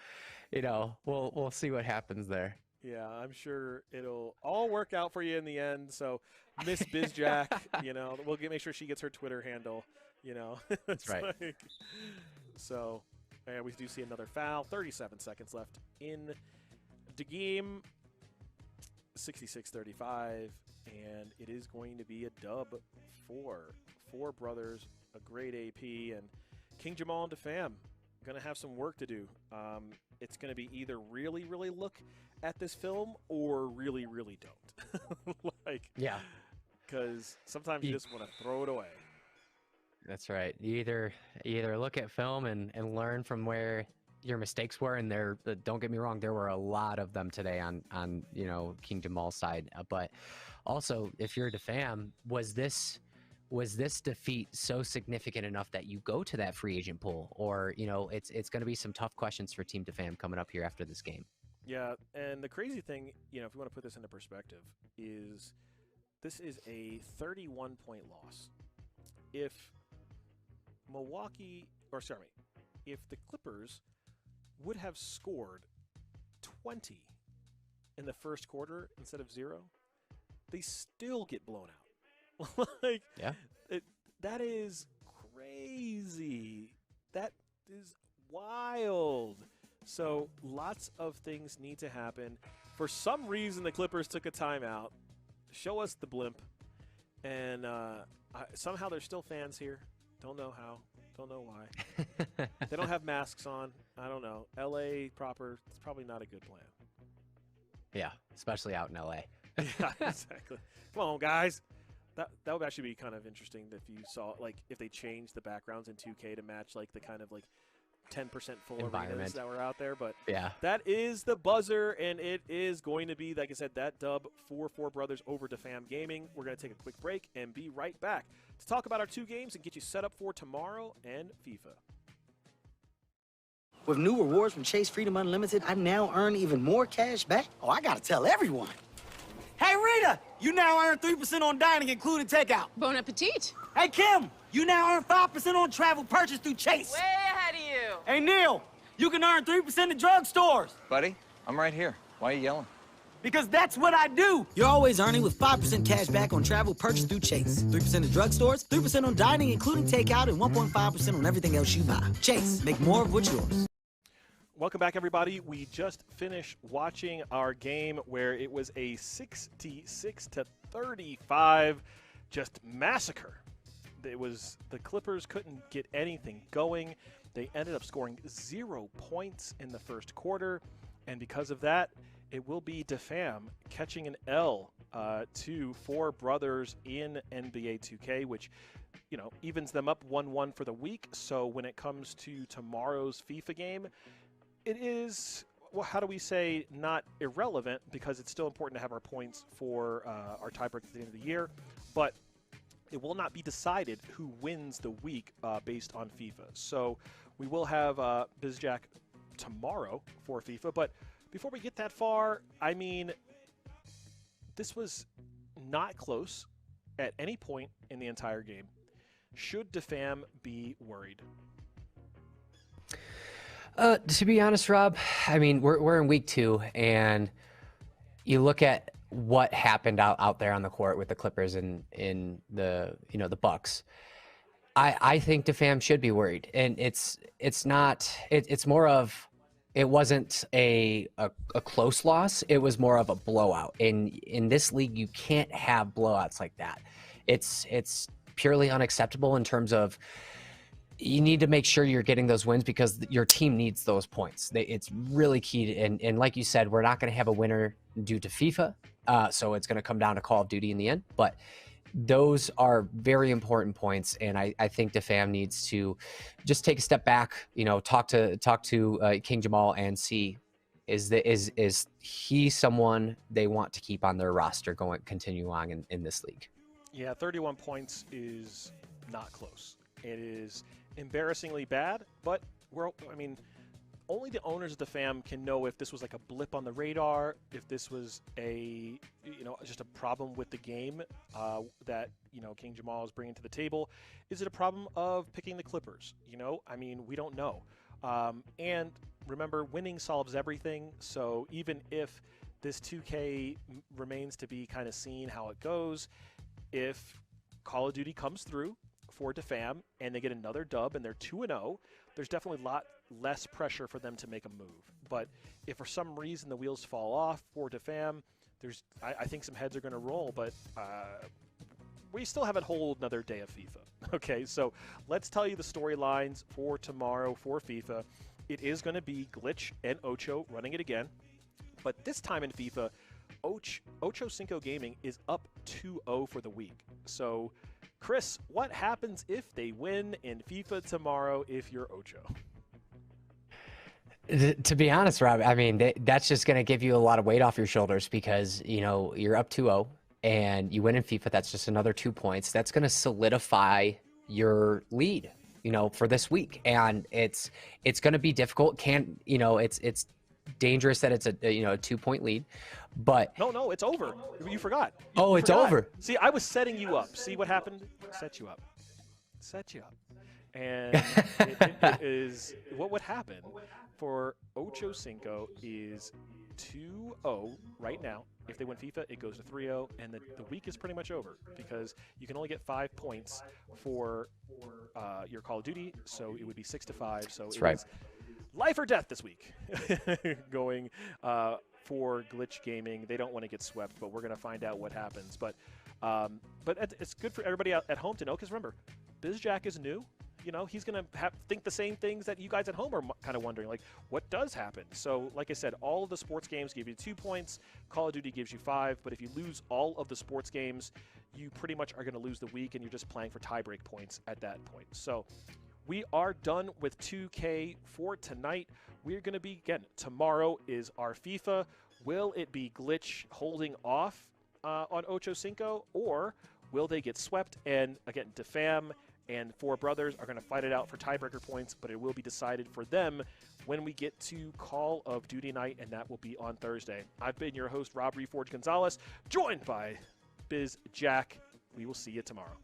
you know, we'll see what happens there. Yeah, I'm sure it'll all work out for you in the end. So, Miss BizJack, you know, we'll make sure she gets her Twitter handle. You know, That's right. So, and we do see another foul. 37 seconds left in the game. 66-35, and it is going to be a dub for 4Brothers, a great AP, and King Jamal and DaFam going to have some work to do. It's going to be either really, really look at this film or really, really don't. Yeah. Because sometimes you just want to throw it away. That's right. You either look at film and learn from where your mistakes were, and don't get me wrong, there were a lot of them today on you know, King Jamal's side. But also, if you're DaFam, was this defeat so significant enough that you go to that free agent pool, or you know, it's going to be some tough questions for Team DaFam coming up here after this game. Yeah, and the crazy thing, you know, if you want to put this into perspective, is this is a 31-point loss. If if the Clippers would have scored 20 in the first quarter instead of 0, they still get blown out. Yeah. That is crazy. That is wild. So lots of things need to happen. For some reason, the Clippers took a timeout. Show us the blimp. And somehow there's still fans here. Don't know how. Don't know why. They don't have masks on. I don't know. LA proper, it's probably not a good plan. Yeah, especially out in LA. Yeah, exactly. Come on, guys. That would actually be kind of interesting if you saw, like, if they changed the backgrounds in 2K to match, like, the kind of, like, 10% full arenas that were out there. But yeah, that is the buzzer, and it is going to be, like I said, that dub for 4Brothers over DaFam Gaming. We're going to take a quick break and be right back to talk about our 2 games and get you set up for tomorrow and FIFA. With new rewards from Chase Freedom Unlimited, I now earn even more cash back. Oh, I gotta tell everyone. Hey, Rita, you now earn 3% on dining, including takeout. Bon appetit. Hey, Kim, you now earn 5% on travel purchase through Chase. Way ahead of you. Hey, Neil, you can earn 3% at drugstores. Buddy, I'm right here. Why are you yelling? Because that's what I do. You're always earning with 5% cash back on travel purchase through Chase. 3% at drugstores, 3% on dining, including takeout, and 1.5% on everything else you buy. Chase, make more of what's yours. Welcome back, everybody. We just finished watching our game where it was a 66-35 just massacre. It was the Clippers couldn't get anything going. They ended up scoring 0 points in the first quarter, and because of that, it will be DaFam catching an L to 4Brothers in NBA2K, which evens them up 1-1 for the week. So when it comes to tomorrow's FIFA game, it is, well, how do we say, not irrelevant, because it's still important to have our points for our tiebreak at the end of the year, but it will not be decided who wins the week based on FIFA. So we will have BizJack tomorrow for FIFA, but before we get that far, I mean, this was not close at any point in the entire game. Should DaFam be worried? To be honest, Rob, I mean, we're in week 2, and you look at what happened out there on the court with the Clippers and in the the Bucks. I think DaFam should be worried, and it's more of, it wasn't a close loss. It was more of a blowout. In this league, you can't have blowouts like that. It's purely unacceptable in terms of, you need to make sure you're getting those wins because your team needs those points. It's really key. And like you said, we're not going to have a winner due to FIFA. So it's going to come down to Call of Duty in the end. But those are very important points. And I think DaFam needs to just take a step back, talk to King Jamal and see, is he someone they want to keep on their roster continue on in this league? Yeah, 31 points is not close. It is embarrassingly bad, but only the owners of DaFam can know if this was like a blip on the radar, if this was a just a problem with the game that King Jamal is bringing to the table. Is it a problem of picking the Clippers? We don't know. And remember, winning solves everything. So even if this 2K remains to be kind of seen how it goes, if Call of Duty comes through for DaFam and they get another dub and they're 2-0, there's definitely a lot less pressure for them to make a move. But if for some reason the wheels fall off for DaFam, I think some heads are going to roll, but we still have a whole another day of FIFA. Okay, so let's tell you the storylines for tomorrow for FIFA. It is going to be Glitxh and Ocho running it again, but this time in FIFA, Ocho Cinco Gaming is up 2-0 for the week. So Chris, what happens if they win in FIFA tomorrow if you're Ocho? To be honest, Rob, I mean, that's just going to give you a lot of weight off your shoulders because, you're up 2-0 and you win in FIFA. That's just another 2 points. That's going to solidify your lead, for this week. And it's going to be difficult. It's dangerous that it's a 2-point lead, but no, it's over. You forgot. It's over. See, I was setting you up. See what happened? Set you up. And it is what would happen for Ocho Cinco is 2-0 right now. If they win FIFA, it goes to 3-0, and the week is pretty much over because you can only get 5 points for your Call of Duty, so it would be 6-5. So that's right. Life or death this week going for Glitxh Gaming. They don't want to get swept, but we're going to find out what happens. But it's good for everybody at home to know because remember, BizJack is new. He's going to think the same things that you guys at home are kind of wondering, like, what does happen? So, like I said, all of the sports games give you 2 points. Call of Duty gives you 5. But if you lose all of the sports games, you pretty much are going to lose the week, and you're just playing for tiebreak points at that point. So we are done with 2K for tonight. We're going to be, again, tomorrow is our FIFA. Will it be Glitxh holding off on Ocho Cinco, or will they get swept? And, again, DaFam and 4Brothers are going to fight it out for tiebreaker points, but it will be decided for them when we get to Call of Duty night, and that will be on Thursday. I've been your host, Rob Reforge Gonzalez, joined by BizJack. We will see you tomorrow.